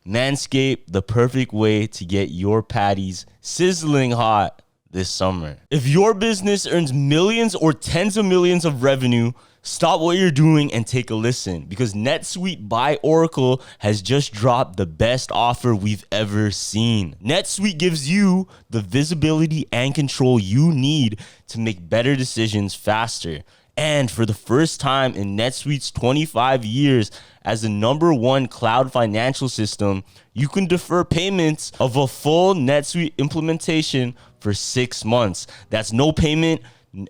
Manscaped, the perfect way to get your patties sizzling hot this summer. If your business earns millions or tens of millions of revenue, stop what you're doing and take a listen, because NetSuite by Oracle has just dropped the best offer we've ever seen. NetSuite gives you the visibility and control you need to make better decisions faster. And for the first time in NetSuite's 25 years as the #1 cloud financial system, you can defer payments of a full NetSuite implementation for 6 months. That's no payment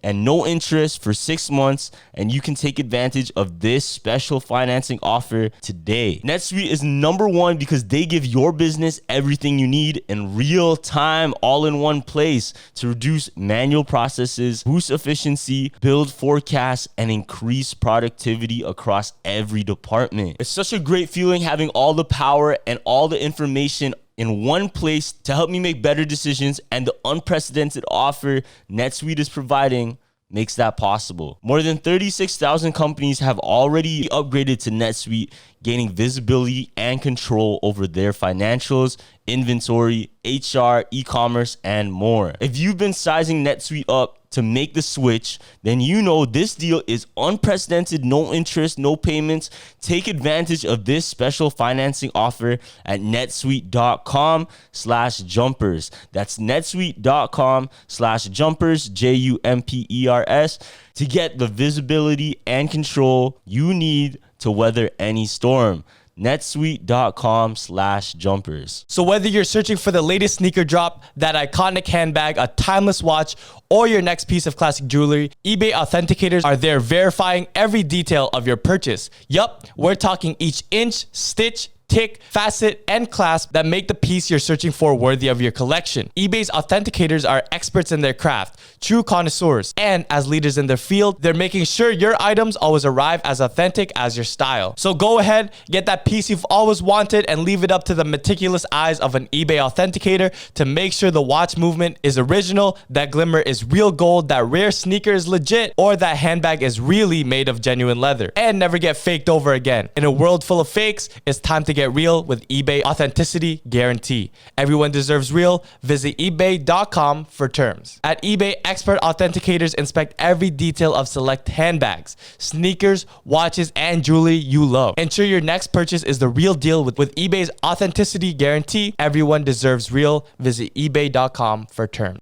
and no interest for 6 months, and you can take advantage of this special financing offer today. NetSuite is #1 because they give your business everything you need in real time, all in one place, to reduce manual processes, boost efficiency, build forecasts, and increase productivity across every department. It's such a great feeling having all the power and all the information in one place to help me make better decisions, and the unprecedented offer NetSuite is providing makes that possible. More than 36,000 companies have already upgraded to NetSuite, gaining visibility and control over their financials, inventory, HR, e-commerce, and more. If you've been sizing NetSuite up to make the switch, then you know this deal is unprecedented, no interest, no payments. Take advantage of this special financing offer at netsuite.com/jumpers. That's netsuite.com/jumpers, JUMPERS, to get the visibility and control you need to weather any storm. netsuite.com/jumpers. So whether you're searching for the latest sneaker drop, that iconic handbag, a timeless watch, or your next piece of classic jewelry, eBay authenticators are there verifying every detail of your purchase. Yup, we're talking each inch, stitch, tick, facet, and clasp that make the piece you're searching for worthy of your collection. eBay's authenticators are experts in their craft, true connoisseurs, and as leaders in their field, they're making sure your items always arrive as authentic as your style. So go ahead, get that piece you've always wanted, and leave it up to the meticulous eyes of an eBay authenticator to make sure the watch movement is original, that glimmer is real gold, that rare sneaker is legit, or that handbag is really made of genuine leather, and never get faked over again. In a world full of fakes, it's time to get real with eBay Authenticity Guarantee. Everyone deserves real. Visit ebay.com for terms. At eBay, expert authenticators inspect every detail of select handbags, sneakers, watches, and jewelry you love. Ensure your next purchase is the real deal with eBay's Authenticity Guarantee. Everyone deserves real. Visit ebay.com for terms.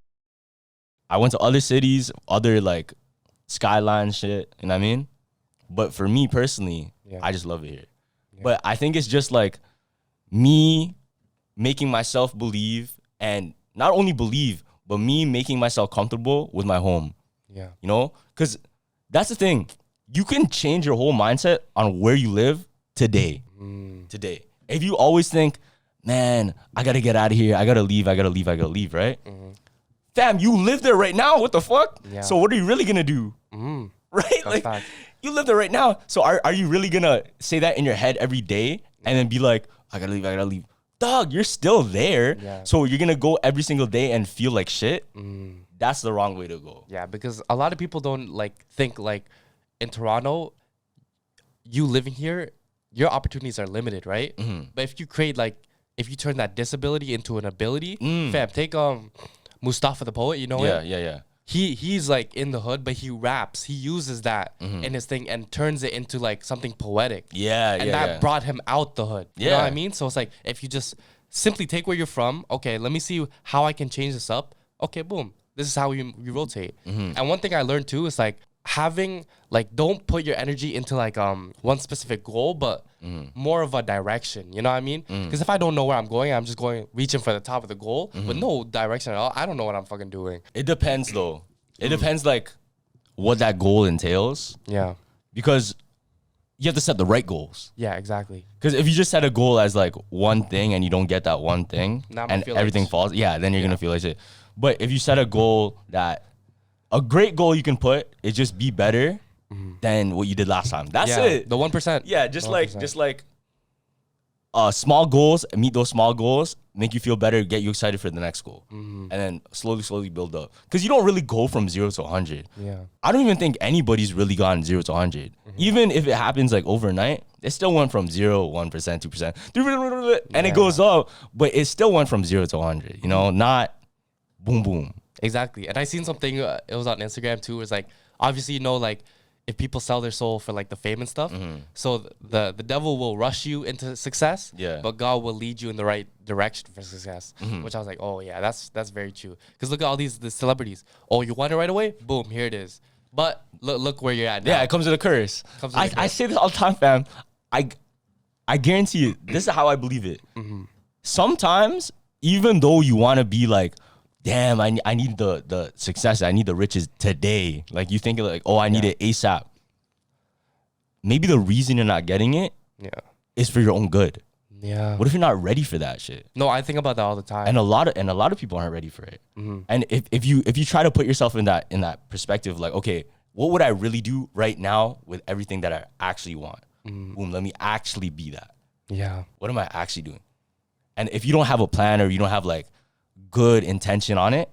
I went to other cities, other like skyline shit, you know what I mean? But for me personally, I just love it here. But I think it's just like me making myself believe and not only believe, but me making myself comfortable with my home. Yeah. You know, because that's the thing. You can change your whole mindset on where you live today. Today. If you always think, man, I got to get out of here. I got to leave, right? Fam, you live there right now. What the fuck? Yeah. So what are you really going to do? Right? Like, fact. you live there right now. So are you really going to say that in your head every day and then be like, I got to leave? Dog, you're still there. Yeah. So you're going to go every single day and feel like shit? That's the wrong way to go. Yeah, because a lot of people don't like think like in Toronto, you living here, your opportunities are limited, right? But if you create like, if you turn that disability into an ability, fam, take Mustafa the poet, you know him? Yeah. He's like in the hood, but he raps. He uses that in his thing and turns it into like something poetic. And that brought him out the hood. You know what I mean? So it's like, if you just simply take where you're from, okay, let me see how I can change this up. Okay, boom. This is how you rotate. And one thing I learned too is like having like, don't put your energy into like one specific goal, but more of a direction. You know what I mean? Because if I don't know where I'm going, I'm just reaching for the top of the goal with no direction at all. I don't know what I'm fucking doing. It depends though. It depends like what that goal entails. Yeah. Because you have to set the right goals. Yeah, exactly. Because if you just set a goal as like one thing and you don't get that one thing and everything falls, then you're gonna feel like shit. But if you set a goal a great goal you can put is just be better than what you did last time. That's it. The 1%. Yeah, just like small goals, meet those small goals, make you feel better, get you excited for the next goal. And then slowly build up. Because you don't really go from 0 to 100. Yeah. I don't even think anybody's really gotten 0 to 100. Even if it happens like overnight, it still went from 0, 1%, 2%, and it goes up, but it still went from 0 to 100, you know, not boom, boom. Exactly. And I seen something, it was on Instagram too, it's like, obviously, you know, like, if people sell their soul for like the fame and stuff, so the devil will rush you into success, but God will lead you in the right direction for success. Which I was like, oh yeah, that's very true. Because look at all the celebrities. Oh, you want it right away? Boom, here it is. But look where you're at now. Yeah, it comes with a curse. I say this all the time, fam. I guarantee you, this is how I believe it. Sometimes, even though you want to be like, damn, I need the success, I need the riches today. Like you think like, oh, I need it ASAP. Maybe the reason you're not getting it is for your own good. Yeah. What if you're not ready for that shit? No, I think about that all the time. And a lot of people aren't ready for it. And if you try to put yourself in that perspective, like, okay, what would I really do right now with everything that I actually want? Boom, let me actually be that. Yeah. What am I actually doing? And if you don't have a plan or you don't have like good intention on it,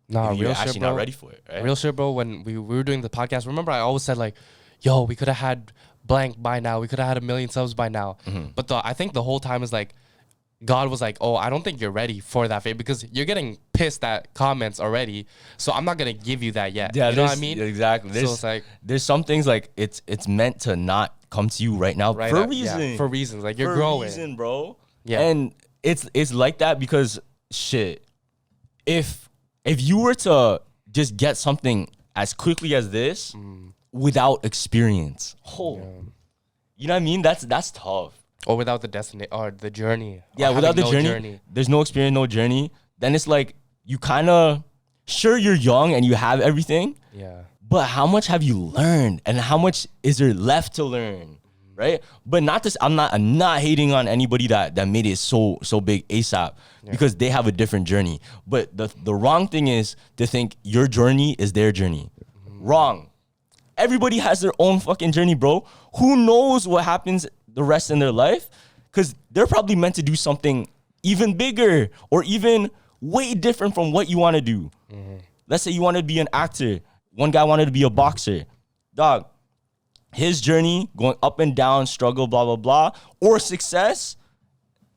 you're actually not ready for it, right? Real shit, bro. When we were doing the podcast, remember I always said like, yo, we could have had blank by now. We could have had 1 million subs by now. But I think the whole time is like, God was like, oh, I don't think you're ready for that fame because you're getting pissed at comments already. So I'm not going to give you that yet. Yeah, you know what I mean? Exactly. So it's like, there's some things like it's meant to not come to you right now for a reason. Yeah, for reasons. Like you're growing. For a reason, bro. Yeah. And it's like that because shit, if you were to just get something as quickly as this without experience, you know what I mean? That's tough. Or without the destiny or the journey. Yeah, without the journey, there's no experience, no journey. Then it's like you kind of, sure, you're young and you have everything. Yeah. But how much have you learned, and how much is there left to learn, right? But not this. I'm not hating on anybody that made it so big ASAP because they have a different journey. But the wrong thing is to think your journey is their journey. Wrong. Everybody has their own fucking journey, bro. Who knows what happens the rest in their life? Because they're probably meant to do something even bigger or even way different from what you want to do. Let's say you want to be an actor. One guy wanted to be a boxer. Dog, his journey going up and down, struggle, blah, blah, blah, or success,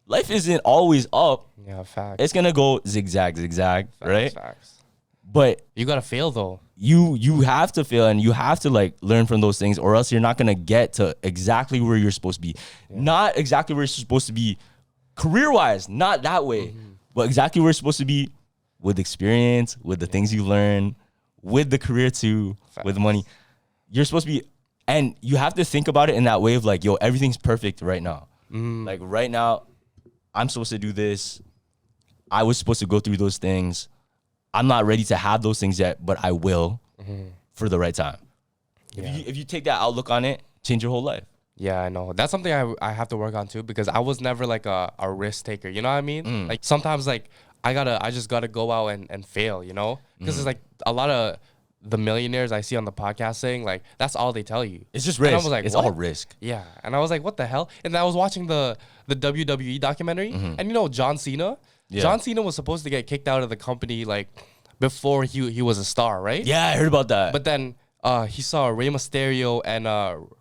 life isn't always up. Yeah, facts. It's going to go zigzag, right? Facts. But you got to fail, though. You have to fail and you have to like learn from those things, or else you're not going to get to exactly where you're supposed to be. Not exactly where you're supposed to be career-wise, not that way, but exactly where you're supposed to be with experience, with the things you learn, with the career too, with money. You're supposed to be, and you have to think about it in that way of like, yo, everything's perfect right now. Like right now, I'm supposed to do this. I was supposed to go through those things. I'm not ready to have those things yet, but I will for the right time. If you take that outlook on it, change your whole life. Yeah, I know. That's something I have to work on too, because I was never like a risk taker. You know what I mean? Like sometimes like I just gotta go out and fail, you know? Because it's like a lot of the millionaires I see on the podcast saying like that's all they tell you. It's just risk. And I was like, it's what? all risk. Yeah. And I was like, what the hell? And I was watching the WWE documentary, and you know John Cena? Yeah. John Cena was supposed to get kicked out of the company like before he was a star, right? Yeah, I heard about that. But then he saw Rey Mysterio and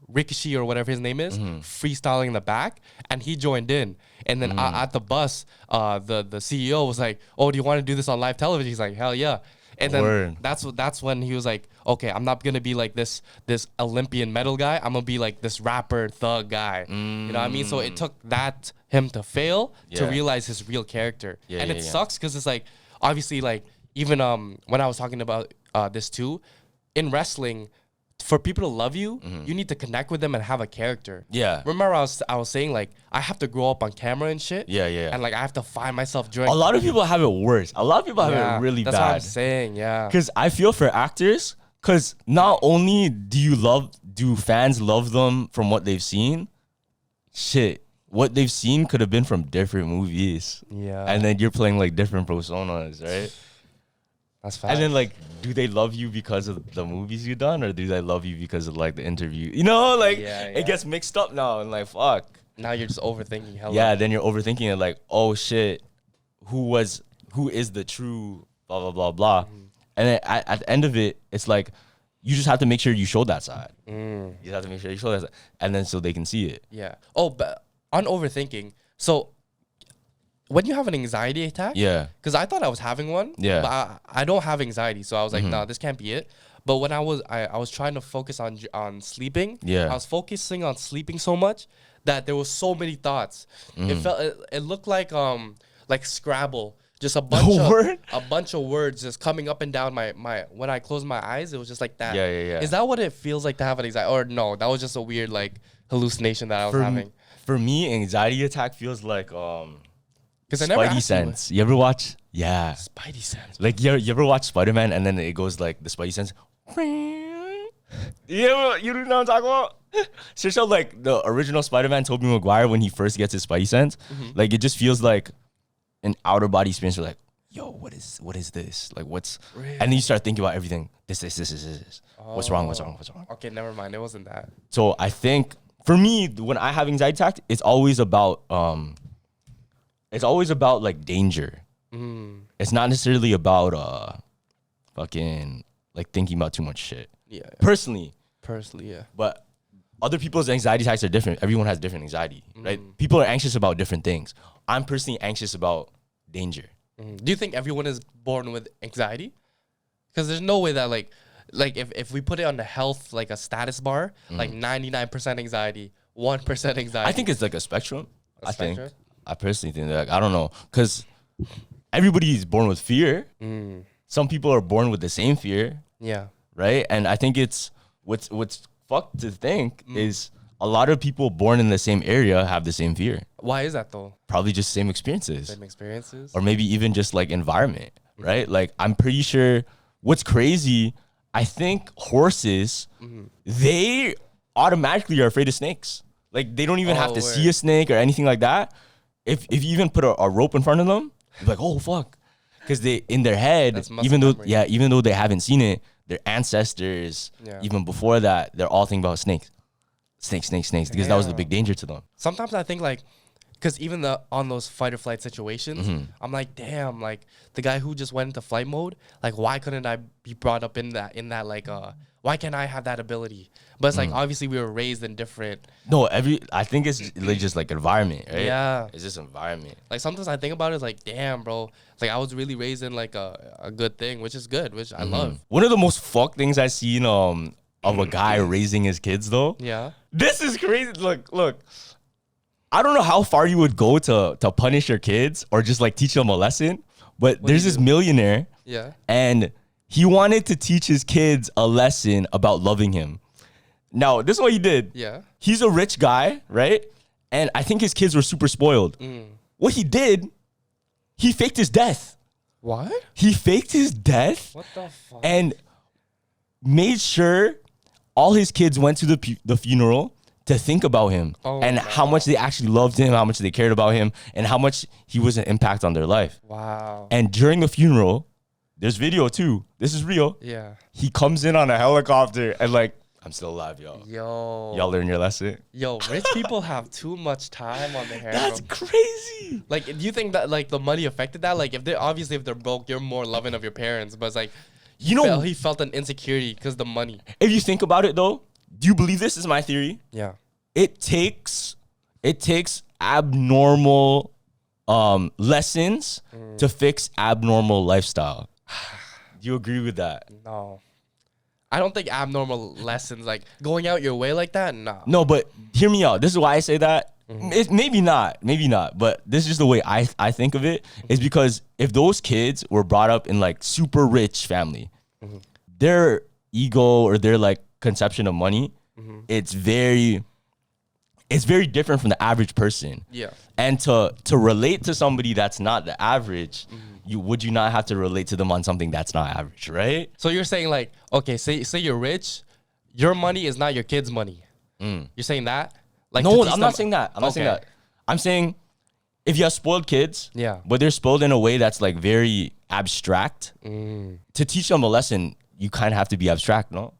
Ricochet or whatever his name is freestyling in the back, and he joined in. And then at the bus, the CEO was like, "Oh, do you want to do this on live television?" He's like, "Hell yeah!" And then that's when he was like, "Okay, I'm not gonna be like this Olympian medal guy. I'm gonna be like this rapper thug guy." You know what I mean? So it took him to fail to realize his real character, and it sucks because it's like obviously like even when I was talking about this too, in wrestling, for people to love you, you need to connect with them and have a character. Yeah. Remember I was saying like I have to grow up on camera and shit. Yeah. And like I have to find myself during. A lot of people have it worse. A lot of people have it really that's bad. That's what I'm saying. Yeah. Because I feel for actors, because not only do fans love them from what they've seen, what they've seen could have been from different movies. Yeah. And then you're playing like different personas, right? That's fast. And then like, do they love you because of the movies you've done, or do they love you because of like the interview? You know, like it gets mixed up now, and like fuck. Now you're just overthinking hella. Yeah, then you're overthinking it, like, oh shit, who is the true blah blah blah blah. And then at the end of it, it's like you just have to make sure you show that side. You just have to make sure you show that side, and then so they can see it. Yeah. Oh, but on overthinking, so when you have an anxiety attack, because I thought I was having one, but I don't have anxiety, so I was like, nah, this can't be it. But when I was trying to focus on sleeping, I was focusing on sleeping so much that there was so many thoughts. It looked like Scrabble, just a bunch of words just coming up and down my when I closed my eyes, it was just like that. Yeah. Is that what it feels like to have an anxiety? Or no, that was just a weird like hallucination that I was having. For me, anxiety attack feels like because I never Spidey sense. You ever watch? Yeah. Spidey sense. Like you ever watch Spider-Man and then it goes like the Spidey sense. You know what I'm talking about? So like the original Spider-Man, Tobey Maguire, when he first gets his Spidey sense, like it just feels like an outer body experience. You're like, yo, what is this? Like what's? Really? And then you start thinking about everything. This. What's wrong? Okay, never mind. It wasn't that. So I think for me, when I have anxiety attack, it's always about like danger. It's not necessarily about fucking like thinking about too much shit. Yeah. Personally, yeah. But other people's anxiety attacks are different. Everyone has different anxiety, right? People are anxious about different things. I'm personally anxious about danger. Do you think everyone is born with anxiety? Because there's no way that like if we put it on the health like a status bar, like 99% anxiety, 1% anxiety. I think it's like a spectrum. I personally think that, like, I don't know, because everybody is born with fear. Some people are born with the same fear. Yeah. Right? And I think it's what's fucked to think is a lot of people born in the same area have the same fear. Why is that though? Probably just same experiences. Or maybe even just like environment, right? Like I'm pretty sure what's crazy, I think horses, they automatically are afraid of snakes. Like they don't even have to see a snake or anything like that. If you even put a rope in front of them, they're like, oh fuck. Because they in their head, even though they haven't seen it, their ancestors, even before that, they're all thinking about snakes. Snakes, because that was the big danger to them. Sometimes I think like, because even on those fight or flight situations, I'm like, damn, like the guy who just went into flight mode, like why couldn't I be brought up in that like why can't I have that ability? But it's like obviously we were raised in different. No, I think it's just like environment, right? Yeah, it's just environment. Like sometimes I think about it, it's like damn, bro, like I was really raised in like a good thing, which is good, which I love. One of the most fucked things I've seen of a guy raising his kids though. Yeah, this is crazy. Look. I don't know how far you would go to punish your kids or just like teach them a lesson, but there's this millionaire, and he wanted to teach his kids a lesson about loving him. Now, this is what he did. Yeah. He's a rich guy, right? And I think his kids were super spoiled. What he did, he faked his death. What? He faked his death. What the fuck? And made sure all his kids went to the funeral to think about him and how much they actually loved him, how much they cared about him, and how much he was an impact on their life. Wow. And during the funeral, there's video too. This is real. Yeah. He comes in on a helicopter and like, I'm still alive, y'all. Yo. Y'all learn your lesson. Yo, rich people have too much time on their hands. That's bro. crazy. Like, do you think that like the money affected that? Like, if they're broke, you're more loving of your parents. But it's like, he felt an insecurity because the money. If you think about it though, do you believe this is my theory? Yeah. It takes abnormal lessons to fix abnormal lifestyle. Do you agree with that? No. I don't think abnormal lessons, like going out your way like that, nah. No, but hear me out. This is why I say that. Maybe not, but this is just the way I think of it. Is because if those kids were brought up in like super rich family, their ego or their like conception of money, it's very different from the average person. Yeah. And to relate to somebody that's not the average, would you not have to relate to them on something that's not average, right? So you're saying like, okay, say you're rich, your money is not your kids' money. You're saying that? Like, No, I'm not saying that. I'm not saying Okay. that. I'm saying if you have spoiled kids, Yeah. but they're spoiled in a way that's like very abstract, to teach them a lesson, you kind of have to be abstract, no?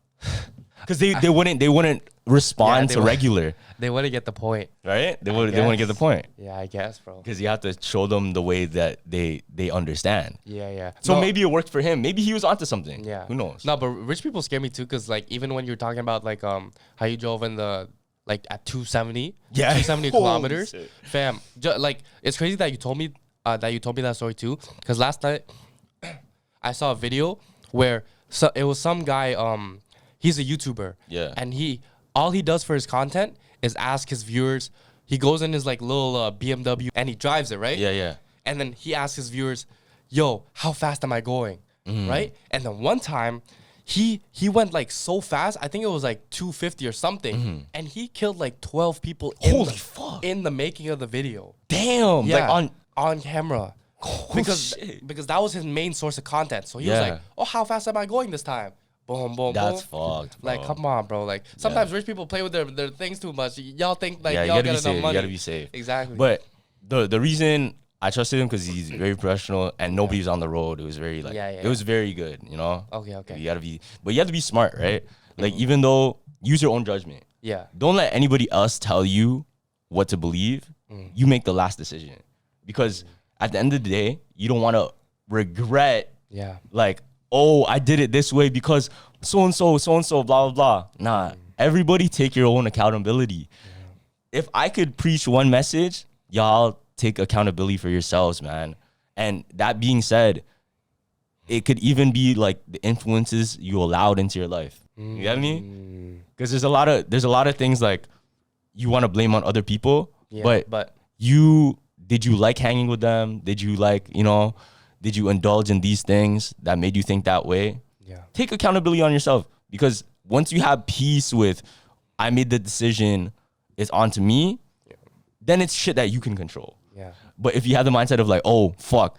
Because they wouldn't respond they to would- regular, They wouldn't get the point. right? They wouldn't get the point Yeah, I guess, bro. because you have to show them the way that they understand. Yeah. So No, maybe it worked for him. Maybe he was onto something. yeah. Who knows? No, but rich people scare me too, because like even when you're talking about like how you drove in the like at 270, Yeah. 270 Holy kilometers, shit. fam. Like it's crazy that you told me that story too, because last night I saw a video where it was some guy, he's a YouTuber, Yeah. and all he does for his content is ask his viewers. He goes in his like little BMW and he drives it, right? Yeah. And then he asks his viewers, "Yo, how fast am I going?" Right? And then one time, he went like so fast. I think it was like 250 or something, and he killed like 12 people. Holy fuck. In the making of the video. Damn. Yeah, Like on camera. Because that was his main source of content. So he was like, "Oh, how fast am I going this time?" Boom, boom, That's boom. fucked, bro. Like, come on, bro. Like sometimes rich people play with their things too much. Y'all think like Yeah, you y'all gotta get be enough safe. money. You gotta be safe. Exactly. But the reason I trusted him because he's very professional and nobody's on the road. It was very like Yeah. it was very good, you know. Okay. You have to be smart, right? Like even though use your own judgment. Yeah. Don't let anybody else tell you what to believe. You make the last decision because at the end of the day, you don't want to regret. Yeah. Like, oh, I did it this way because so and so, blah blah blah. Nah, everybody take your own accountability. If I could preach one message, y'all take accountability for yourselves, man. And that being said, it could even be like the influences you allowed into your life. You get me? Because there's a lot of things like you want to blame on other people, but did you like hanging with them? Did you did you indulge in these things that made you think that way? Yeah. Take accountability on yourself because once you have peace with, I made the decision, it's on to me, then it's shit that you can control. Yeah. But if you have the mindset of like, oh, fuck,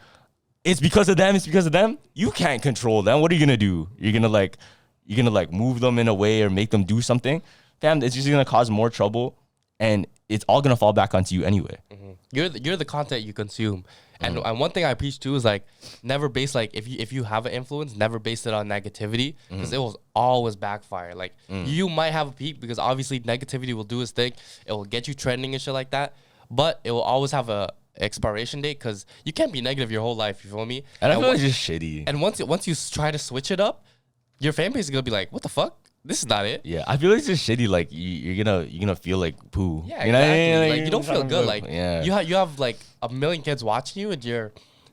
it's because of them, you can't control them. What are you going to do? You're going to like move them in a way or make them do something. Fam, it's just going to cause more trouble and it's all going to fall back onto you anyway. You're the content you consume. And one thing I preach too is like never base like if you have an influence, never base it on negativity because it will always backfire. Like you might have a peak because obviously negativity will do its thing. It will get you trending and shit like that. But it will always have a expiration date because you can't be negative your whole life. You feel me? And I feel like it's just shitty. And once you try to switch it up, your fan base is gonna be like, "What the fuck? This is not it." Yeah, I feel like it's just shitty. Like you're gonna feel like poo. Yeah, you know what I exactly. mean? Like you don't feel good. Like yeah. you have like 1 million kids watching you, and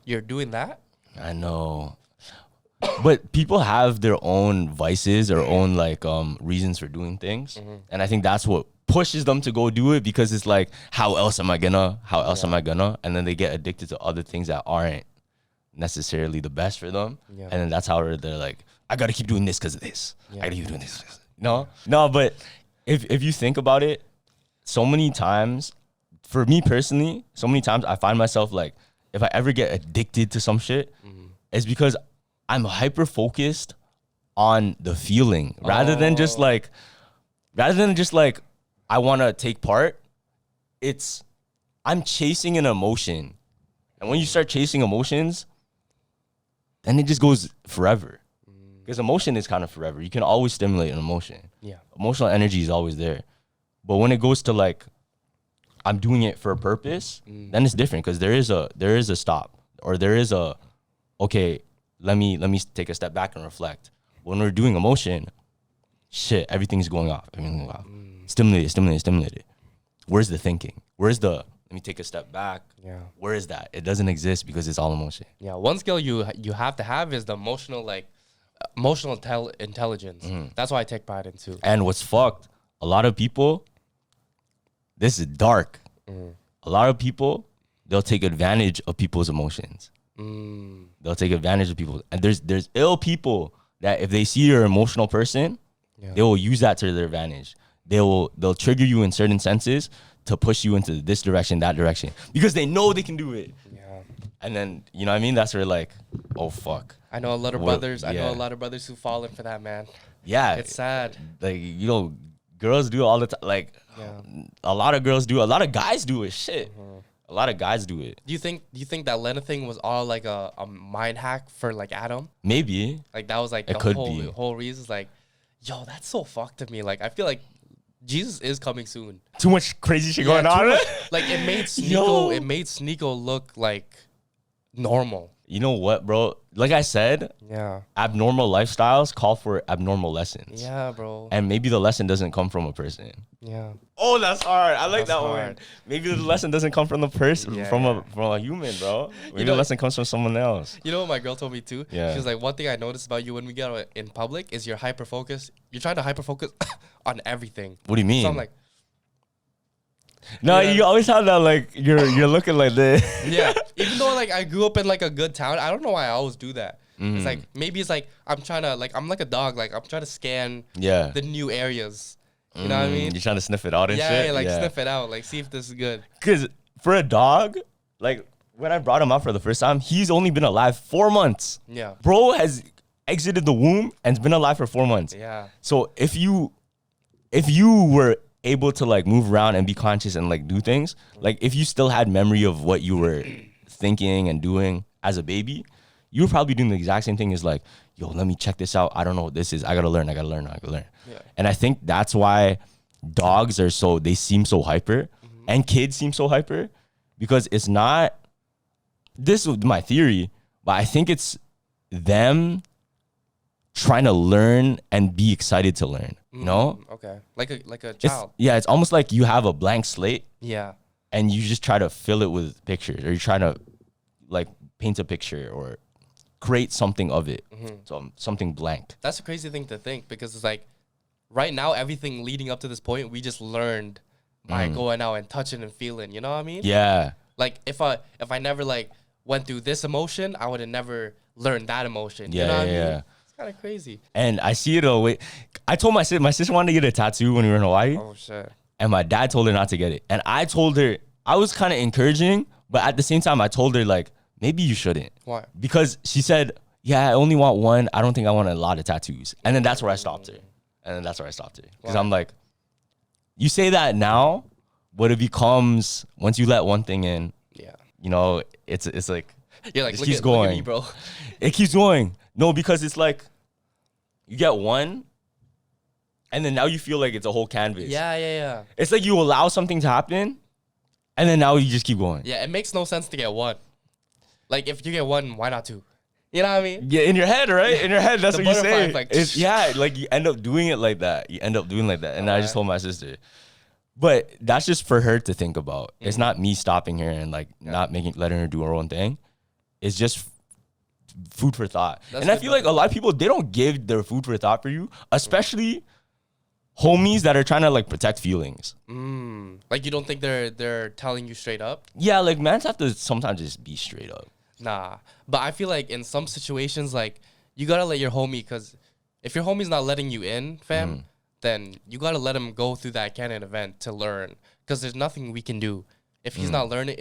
you're doing that. I know, but people have their own vices or own like reasons for doing things, and I think that's what pushes them to go do it because it's like, how else am I gonna? And then they get addicted to other things that aren't necessarily the best for them, and then that's how they're like, I gotta keep doing this because of this. I gotta keep doing this. No, but if you think about it, so many times, for me personally, I find myself like if I ever get addicted to some shit, it's because I'm hyper focused on the feeling rather than just like I want to take part. I'm chasing an emotion. And when you start chasing emotions, then it just goes forever. Because emotion is kind of forever. You can always stimulate an emotion. Yeah. Emotional energy is always there. But when it goes to like, I'm doing it for a purpose, then it's different because there is a stop, or there is a, okay, let me take a step back and reflect. When we're doing emotion, shit, everything's going off. Stimulated. Where's the thinking? Where's the, let me take a step back. Yeah. Where is that? It doesn't exist because it's all emotion. Yeah. One skill you have to have is the emotional intelligence. That's what I take pride in too. And what's fucked, a lot of people, this is dark. A lot of people, they'll take advantage of people's emotions. They'll take advantage of people. And there's ill people that if they see you're an emotional person, they will use that to their advantage. They'll trigger you in certain senses to push you into this direction, that direction, because they know they can do it. Yeah. And then, you know what I mean? That's where like, oh fuck. I know a lot of brothers. I know a lot of brothers who fallen for that, man. Yeah. It's sad. Like, you know, girls do it all the time. Like, a lot of girls do it. A lot of guys do it. Shit. A lot of guys do it. Do you think that Lena thing was all like a mind hack for like Adam? Maybe. Like that was like It the could be. whole reason. Like, yo, that's so fucked to me. Like, I feel like Jesus is coming soon. Too much crazy shit going on. Like it made Sneeko look like normal. You know what, bro? Like I said, abnormal lifestyles call for abnormal lessons. Yeah, bro. And maybe the lesson doesn't come from a person. Yeah. Oh, that's hard. I like That's that one. hard. Maybe the lesson doesn't come from the person, from a human, bro. Maybe the lesson comes from someone else. You know what my girl told me too? Yeah. She was like, one thing I noticed about you when we get out in public is you're hyper focused. You're trying to hyper focus on everything. What do you mean? So I'm like, no, you always have that like you're looking like this. yeah. Even though like I grew up in like a good town, I don't know why I always do that. It's like maybe it's like I'm trying to like I'm like a dog, like I'm trying to scan the new areas. You know what I mean? You're trying to sniff it out and shit. Yeah, like sniff it out, like see if this is good. Cause for a dog, like when I brought him out for the first time, he's only been alive 4 months. Yeah. Bro has exited the womb and's been alive for 4 months. Yeah. So if you were able to like move around and be conscious and like do things, like if you still had memory of what you were thinking and doing as a baby, you were probably doing the exact same thing as like, yo, let me check this out. I don't know what this is. I gotta learn. Yeah. And I think that's why dogs they seem so hyper and kids seem so hyper, because it's not, this is my theory, but I think it's them trying to learn and be excited to learn, you know? Okay. Like a child. It's almost like you have a blank slate. Yeah. And you just try to fill it with pictures, or you try to like paint a picture or create something of it. So something blank. That's a crazy thing to think, because it's like right now, everything leading up to this point, we just learned by going out and touching and feeling, you know what I mean? Yeah. Like if I never like went through this emotion, I would have never learned that emotion. You know what I mean? It's kind of crazy. And I see it away. I told my sister wanted to get a tattoo when we were in Hawaii. Oh shit. And my dad told her not to get it. And I told her, I was kind of encouraging, but at the same time, I told her like, maybe you shouldn't. Why? Because she said, yeah, I only want one. I don't think I want a lot of tattoos. And then that's where I stopped her. Because I'm like, you say that now, but it becomes, once you let one thing in, you know, it's like, you're like, it look keeps at going. me, bro. It keeps going. No, because it's like, you get one, and then now you feel like it's a whole canvas. Yeah. It's like you allow something to happen, and then now you just keep going. Yeah, it makes no sense to get one. Like, if you get one, why not two? You know what I mean? Yeah, in your head, right? Yeah. In your head, that's The what you say. butterfly, like, like you end up doing it like that. And I just told my sister. But that's just for her to think about. It's not me stopping her and like not letting her do her own thing. It's just food for thought. And I feel like a lot of people, they don't give their food for thought for you, especially homies that are trying to like protect feelings. Like you don't think they're telling you straight up? Yeah, like mans have to sometimes just be straight up. Nah, but I feel like in some situations, like you gotta let your homie, because if your homie's not letting you in, fam, then you gotta let him go through that canon event to learn, because there's nothing we can do if he's not learning.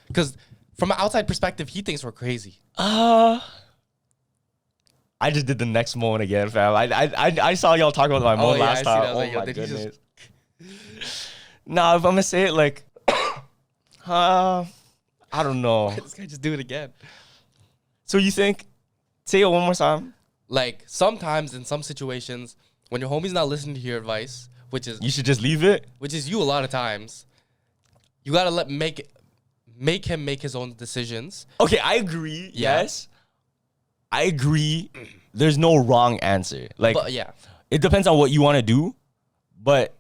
Because From an outside perspective, he thinks we're crazy. I just did the next moan again, fam. I saw y'all talk about my moan last time. Oh my goodness. Nah, if I'm gonna say it like, I don't know. This guy just do it again. So you think? Say it one more time. Like sometimes in some situations, when your homie's not listening to your advice, which is You should just leave it. which is you a lot of times, you gotta make him make his own decisions. Okay, I agree. Yeah. Yes, I agree. There's no wrong answer. Like, But yeah, it depends on what you want to do. But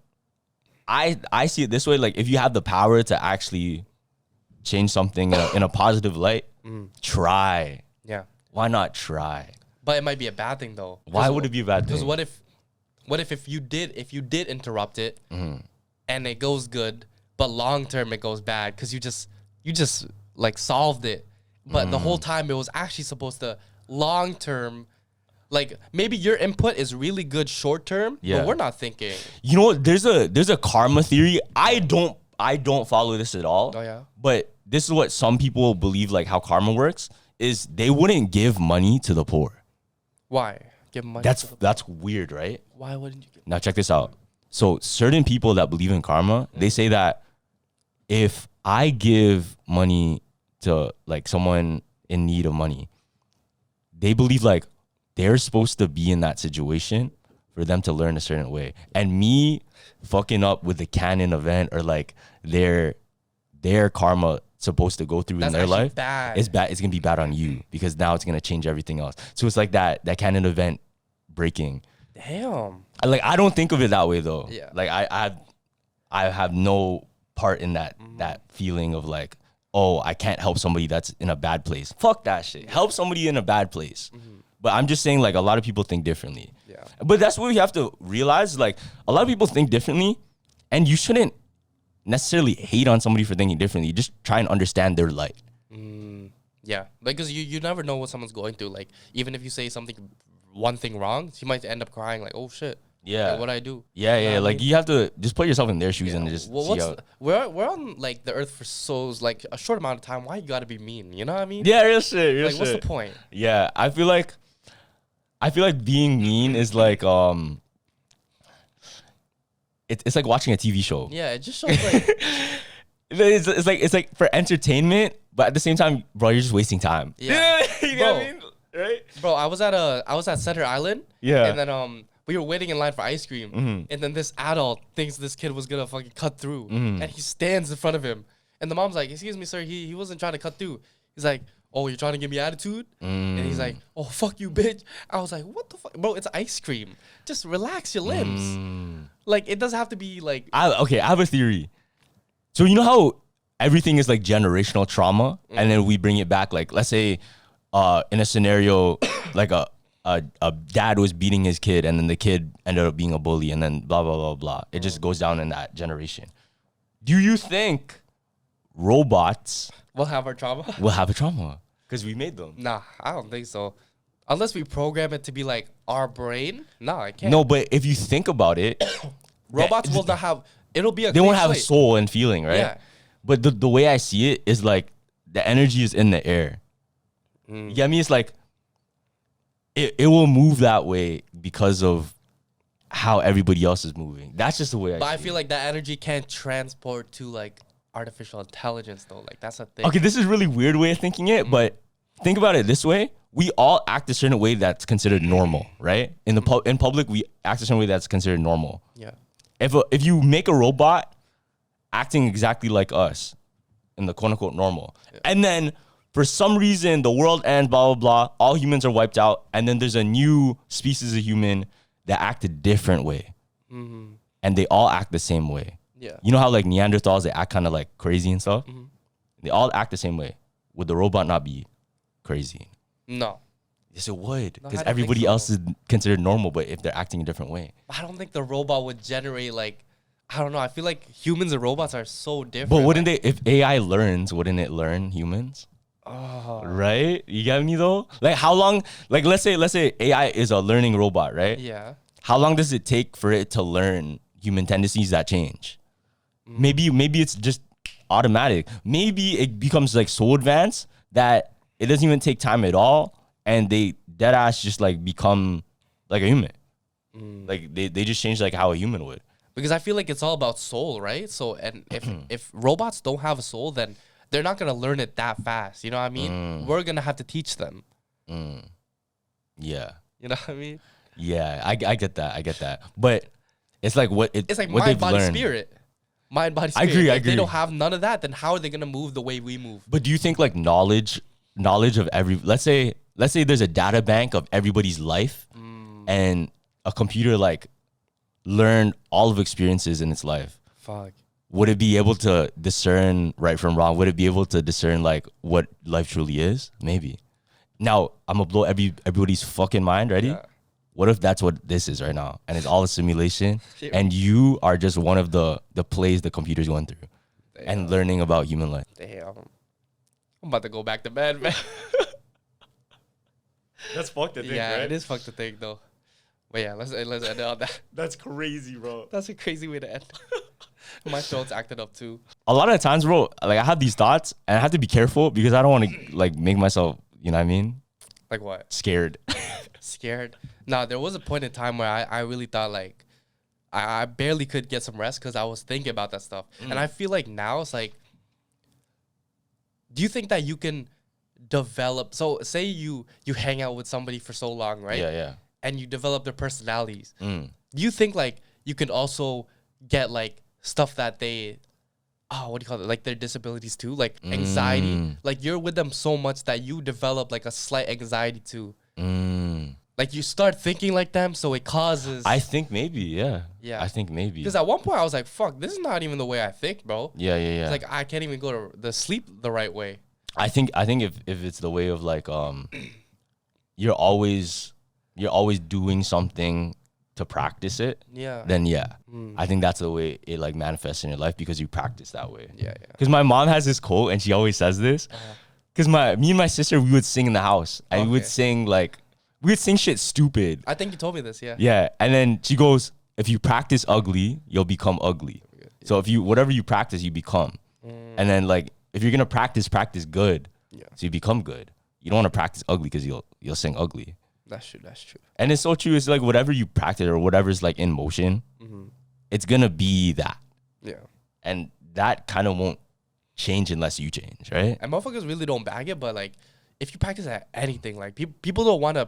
I see it this way. Like, if you have the power to actually change something in a positive light, try. yeah. Why not try? But it might be a bad thing though. Why would it be a bad Because thing? what if you did interrupt it and it goes good, but long term it goes bad because you just like solved it, but the whole time it was actually supposed to long term. Like maybe your input is really good short term, Yeah. but we're not thinking. You know what? There's a karma theory. I don't follow this at all. Oh, yeah? But this is what some people believe, like how karma works, is they wouldn't give money to the poor. Why give money? That's weird, right? Why wouldn't you give? Now check this out. So certain people that believe in karma, they say that if I give money to like someone in need of money, they believe like they're supposed to be in that situation for them to learn a certain way. And me fucking up with the canon event or like their karma supposed to go through That's in their actually life, bad. it's bad. It's gonna be bad on you because now it's gonna change everything else. So it's like that canon event breaking. Damn. I don't think of it that way though. Yeah. Like I have no part in that feeling of like, oh, I can't help somebody that's in a bad place. Fuck that shit. Help somebody in a bad place. But I'm just saying like a lot of people think differently. Yeah. But that's what we have to realize. Like a lot of people think differently, and you shouldn't necessarily hate on somebody for thinking differently. You just try and understand their light. Yeah, because you never know what someone's going through. Like even if you say one thing wrong, she might end up crying like, oh shit. Yeah. Like, what I do? Yeah, You know yeah. what I Like mean? you have to just put yourself in their shoes Yeah. and just Well, see how. we're on like the earth for so like a short amount of time. Why you gotta be mean? You know what I mean? Yeah, real shit. Real Like shit. what's the point? Yeah, I feel like being mean is like it's like watching a TV show. Yeah, it just shows like It's like for entertainment, but at the same time, bro, you're just wasting time. Yeah. You know what I mean? Right? bro. I was at Center Island. Yeah. And then we were waiting in line for ice cream, and then this adult thinks this kid was gonna fucking cut through, and he stands in front of him, and the mom's like, "Excuse me, sir, he wasn't trying to cut through." He's like, "Oh, you're trying to give me attitude?" And he's like, "Oh, fuck you, bitch." I was like, "What the fuck, bro? It's ice cream. Just relax your limbs. Like it doesn't have to be like." I have a theory. So you know how everything is like generational trauma, and then we bring it back. Like let's say, in a scenario, like a dad was beating his kid, and then the kid ended up being a bully, and then blah blah blah blah. It just goes down in that generation. Do you think robots We'll have our trauma. will have a trauma because we made them? Nah, I don't think so. Unless we program it to be like our brain. Nah, I can't. No, but if you think about it, Robots will not have. It'll be a. they clean won't have a slate. soul and feeling, right? Yeah. But the way I see it is like the energy is in the air. You get me? It's like it will move that way because of how everybody else is moving. That's just the way But I I see feel it. like that energy can't transport to like artificial intelligence though. Like that's a thing. Okay, this is a really weird way of thinking it, but think about it this way. We all act a certain way that's considered normal, right? In the in public, we act a certain way that's considered normal. Yeah. If you make a robot acting exactly like us in the quote unquote normal, and then for some reason the world ends, blah blah blah, all humans are wiped out, and then there's a new species of human that act a different way, and they all act the same way. Yeah. You know how like Neanderthals, they act kind of like crazy and stuff. They all act the same way. Would the robot not be crazy? No. Yes, it would, No, I because don't everybody think so. else is considered normal, but if they're acting a different way. I don't think the robot would generate like. I don't know. I feel like humans and robots are so different. But wouldn't they? If AI learns, wouldn't it learn humans? Oh. Right? You get me though? Like how long? Like let's say AI is a learning robot, right? Yeah. How long does it take for it to learn human tendencies that change? Maybe it's just automatic. Maybe it becomes like so advanced that it doesn't even take time at all, and they dead ass just like become like a human. Like they just change like how a human would. Because I feel like it's all about soul, right? So, and if robots don't have a soul, then they're not gonna learn it that fast. You know what I mean? We're gonna have to teach them. Yeah. You know what I mean? Yeah, I get that. I get that. But it's like It's like what mind, they've body, learned. spirit. Mind, body, I spirit. agree, I If they agree. don't have none of that, then how are they gonna move the way we move? But do you think like knowledge of every let's say there's a data bank of everybody's life and a computer like learned all of experiences in its life. Fuck. Would it be able to discern right from wrong? Would it be able to discern like what life truly is? Maybe. Now, I'm gonna blow everybody's fucking mind. Ready? Yeah. What if that's what this is right now? And it's all a simulation Shit. and you are just one of the plays the computer's going through and learning about human life. Damn. I'm about to go back to bed, man. That's fucked to Yeah, it is fucked to think though. But yeah, let's end it on that. That's crazy, bro. That's a crazy way to end. My throat's acted up too. A lot of times, bro, like I have these thoughts and I have to be careful because I don't want to like make myself, you know what I mean? Like what? Scared. Scared? Nah, there was a point in time where I really thought like I barely could get some rest because I was thinking about that stuff. And I feel like now it's like, do you think that you can develop? So say you hang out with somebody for so long, right? Yeah. And you develop their personalities. Do you think like you can also get like stuff that they, what do you call it? Like their disabilities too, like anxiety. Like you're with them so much that you develop like a slight anxiety too. Like you start thinking like them, so it causes. I think maybe, yeah. Yeah. I think maybe. Because at one point I was like, "Fuck, this is not even the way I think, bro." Yeah. It's like I can't even go to the sleep the right way. I think if it's the way of like you're always doing something to practice it, Yeah. then yeah. I think that's the way it like manifests in your life because you practice that way. Yeah. Because my mom has this quote and she always says this. Because me and my sister, we would sing in the house and we would sing shit stupid. I think you told me this. Yeah. Yeah. And then she goes, if you practice ugly, you'll become ugly. So if you, whatever you practice, you become. And then like, if you're going to practice good. Yeah. So you become good. You don't want to practice ugly because you'll sing ugly. That's true. That's true. And it's so true. It's like whatever you practice or whatever's like in motion, it's going to be that. Yeah. And that kind of won't change unless you change, right? And motherfuckers really don't bag it, but like, if you practice at anything, like people don't want to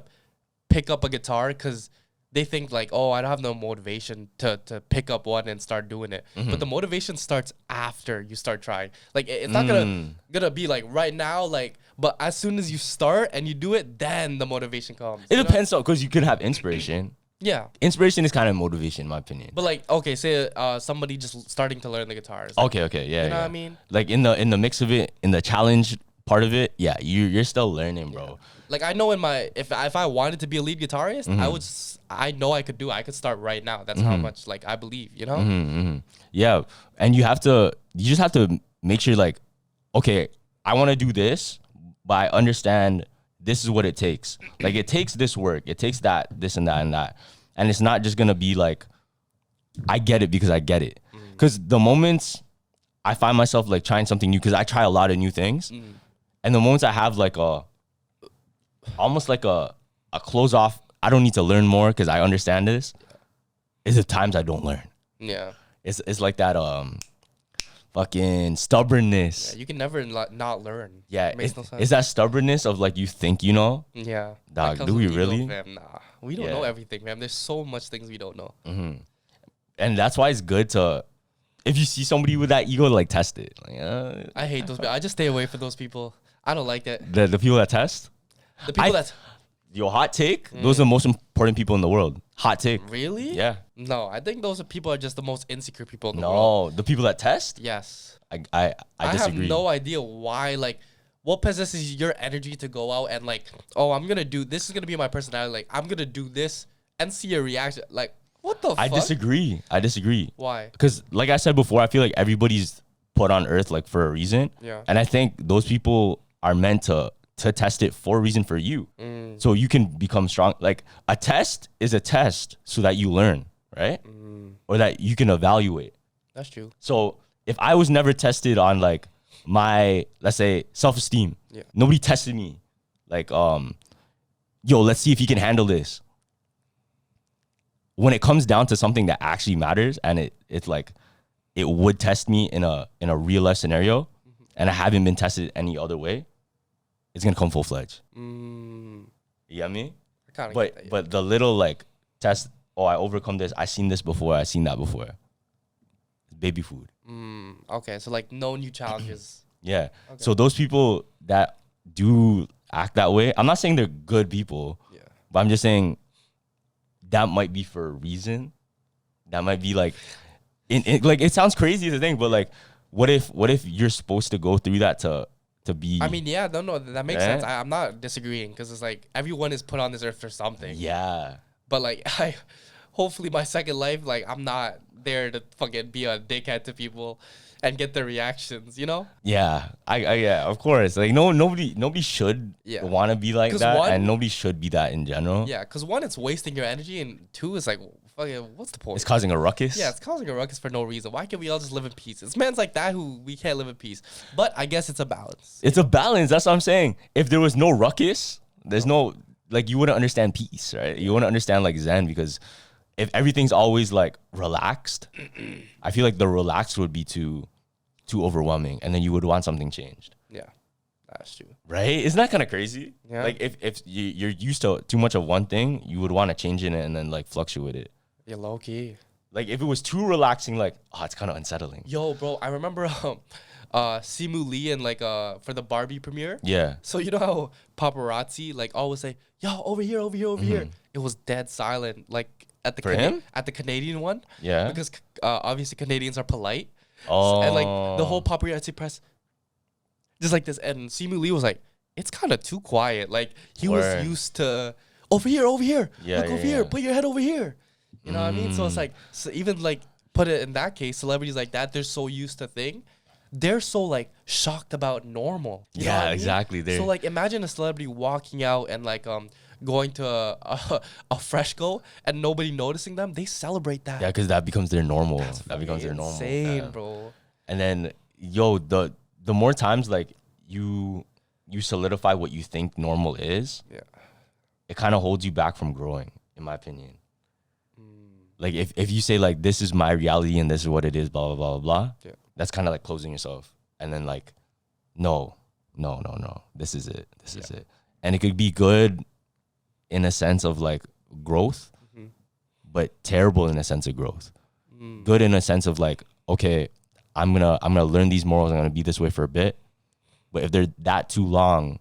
pick up a guitar because they think like, oh, I don't have no motivation to pick up one and start doing it. But the motivation starts after you start trying. Like it's not gonna be like right now, like, but as soon as you start and you do it, then the motivation comes. It depends on, because you could have inspiration. Yeah. Inspiration is kind of motivation, in my opinion. But like, okay, say somebody just starting to learn the guitars. Okay, yeah. You know what I mean? Like in the mix of it, in the challenge part of it, yeah, you're still learning, bro. Like I know in my if I wanted to be a lead guitarist, I know I could do it. I could start right now. That's how much like I believe, you know? Yeah, and you just have to make sure like, okay, I want to do this, but I understand this is what it takes. Like it takes this work, it takes that, this and that and that, and it's not just gonna be like, I get it because I get it. Because the moments I find myself like trying something new, because I try a lot of new things, and the moments I have like almost like a close off, I don't need to learn more because I understand this, is the times I don't learn. Yeah. It's like that fucking stubbornness. Yeah, you can never not learn. Yeah, It makes no sense. it's that stubbornness of like you think you know. Yeah. Dog, That comes do we with ego, really? Fam. Nah. We don't Yeah. know everything, man. There's so much things we don't know. And that's why it's good to, if you see somebody with that ego, like test it. Like, I hate those people. I just stay away from those people. I don't like that. the people that test. The people that Your hot take, those are the most important people in the world. Hot take. really? Yeah. No, I think those people are just the most insecure people in the world. No, the people that test, Yes. I I disagree. have no idea why, like, what possesses your energy to go out and, like, oh, I'm going to do, this is going to be my personality. Like, I'm going to do this and see your reaction. Like, what the I fuck? disagree. Why? Because like I said before, I feel like everybody's put on earth like for a reason. Yeah. And I think those people are meant to test it for a reason for you. So you can become strong. Like a test is a test so that you learn, right? Or that you can evaluate. That's true. So if I was never tested on like my, let's say, self-esteem, nobody tested me. Like, yo, let's see if you can handle this. When it comes down to something that actually matters, and it's like, it would test me in a real life scenario, and I haven't been tested any other way, it's gonna come full fledged. You get me? But the little like test, oh, I overcome this, I seen this before, I seen that before. It's baby food. Okay, so like no new challenges. Yeah. Okay. So those people that do act that way, I'm not saying they're good people, but I'm just saying that might be for a reason. That might be like, like it sounds crazy to think, but like, what if you're supposed to go through that to be? I mean, yeah, no, that makes sense. I'm not disagreeing because it's like everyone is put on this earth for something. Yeah. But like, hopefully my second life, like I'm not there to fucking be a dickhead to people and get their reactions, you know? Yeah, I yeah, of course. Like nobody should want to be like that, and nobody should be that in general. Yeah, because one, it's wasting your energy, and two, is like, fucking, what's the point? It's causing a ruckus. Yeah, it's causing a ruckus for no reason. Why can't we all just live in peace? It's man's like that who we can't live in peace. But I guess it's a balance. It's a balance. That's what I'm saying. If there was no ruckus, there's no, like, you wouldn't understand peace, right? You wouldn't understand like Zen, because if everything's always like relaxed, I feel like the relaxed would be too overwhelming, and then you would want something changed. Yeah, that's true. Right? Isn't that kind of crazy? Yeah. Like if you're used to too much of one thing, you would want to change it and then like fluctuate it. Yeah, low key. Like if it was too relaxing, like, oh, it's kind of unsettling. Yo, bro, I remember Simu Lee and like for the Barbie premiere. Yeah. So you know how paparazzi like always say, "Yo, over here, over here, over here." It was dead silent, like at the at the Canadian one. Yeah. Because obviously Canadians are polite. Oh. And like the whole paparazzi press, just like this, and Simu Lee was like, "It's kind of too quiet." Like he was used to over here, over here. Yeah, look over here. Put your head over here. You know what I mean? So it's like, so even like put it in that case, celebrities like that, they're so used to thing. They're so like shocked about normal. You know what I mean? Exactly. So like imagine a celebrity walking out and like going to a fresco and nobody noticing them. They celebrate that. Yeah, because that becomes their normal. That becomes their normal. Insane, bro. And then the more times like you solidify what you think normal is, it kind of holds you back from growing, in my opinion. Like if you say like, this is my reality and this is what it is, blah blah blah blah blah, that's kind of like closing yourself. And then like, no, this is it, is it. And it could be good in a sense of like growth, but terrible in a sense of growth. Good in a sense of like, okay, I'm gonna learn these morals, I'm gonna be this way for a bit. But if they're that too long,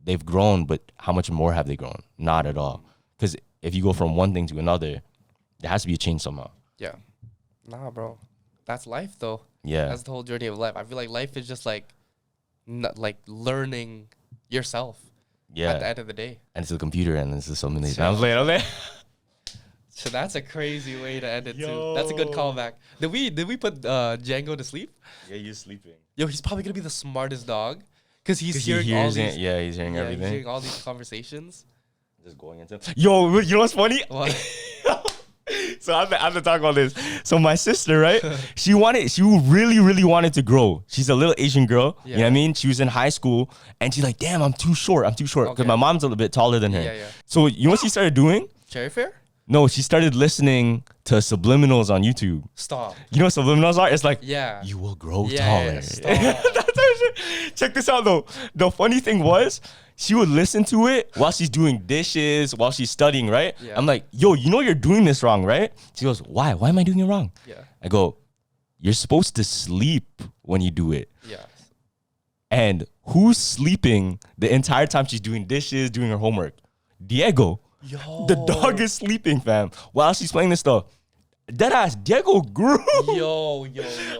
they've grown, but how much more have they grown? Not at all. Because if you go from one thing to another, there has to be a change somehow. Yeah. Nah, bro. That's life though. Yeah. That's the whole journey of life. I feel like life is just like like learning yourself. Yeah. At the end of the day. And it's a computer and this is so many times later. So that's a crazy way to end it too. That's a good callback. Did we put Django to sleep? Yeah, he's sleeping. Yo, he's probably gonna be the smartest dog. Cause he's hearing all these. Yeah, he's hearing everything. He's hearing all these conversations. Just going into. Yo, you know what's funny? What? So I have to talk about this. So my sister, right? she really, really wanted to grow. She's a little Asian girl. You know what I mean? She was in high school and she's like, damn, I'm too short. Because my mom's a little bit taller than her. Yeah. So you know what she started doing? Cherry Fair? No, she started listening to subliminals on YouTube. Stop. You know what subliminals are? It's like, yeah, you will grow taller. Stop. Check this out though. The funny thing was, she would listen to it while she's doing dishes, while she's studying, right? Yeah. I'm like, yo, you know you're doing this wrong, right? She goes, why? Why am I doing it wrong? Yeah. I go, you're supposed to sleep when you do it. Yeah. And who's sleeping the entire time she's doing dishes, doing her homework? Diego. Yo. The dog is sleeping, fam, while she's playing this stuff. Deadass, Diego grew. Yo.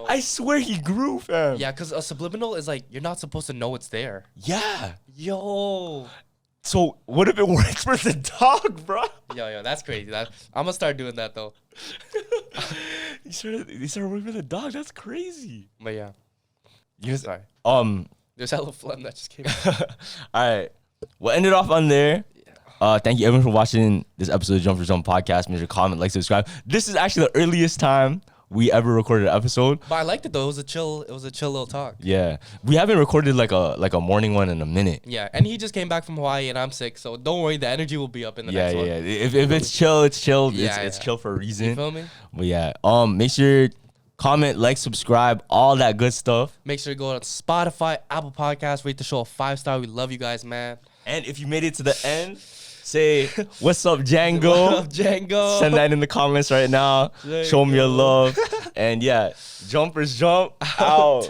I swear he grew, fam. Yeah, because a subliminal is like, you're not supposed to know it's there. Yeah. Yo. So what if it works for the dog, bro? Yo, that's crazy. I'm going to start doing that, though. You started working for the dog? That's crazy. But yeah. Sorry. There's hella phlegm that just came out. All right. We'll end it off on there. Thank you everyone for watching this episode of Jump for Jump podcast. Make sure to comment, like, subscribe. This is actually the earliest time we ever recorded an episode. But I liked it though. It was a chill little talk. Yeah, we haven't recorded like a morning one in a minute. Yeah, and he just came back from Hawaii, and I'm sick, so don't worry. The energy will be up in the next one. Yeah. If it's chill, it's chill. Yeah, It's yeah. chill for a reason. You feel me? But yeah, make sure comment, like, subscribe, all that good stuff. Make sure to go to Spotify, Apple Podcasts, rate the show a 5-star. We love you guys, man. And if you made it to the end, say what's up, Django. What up, Django? Send that in the comments right now. Show me your love. And yeah, jumpers jump out.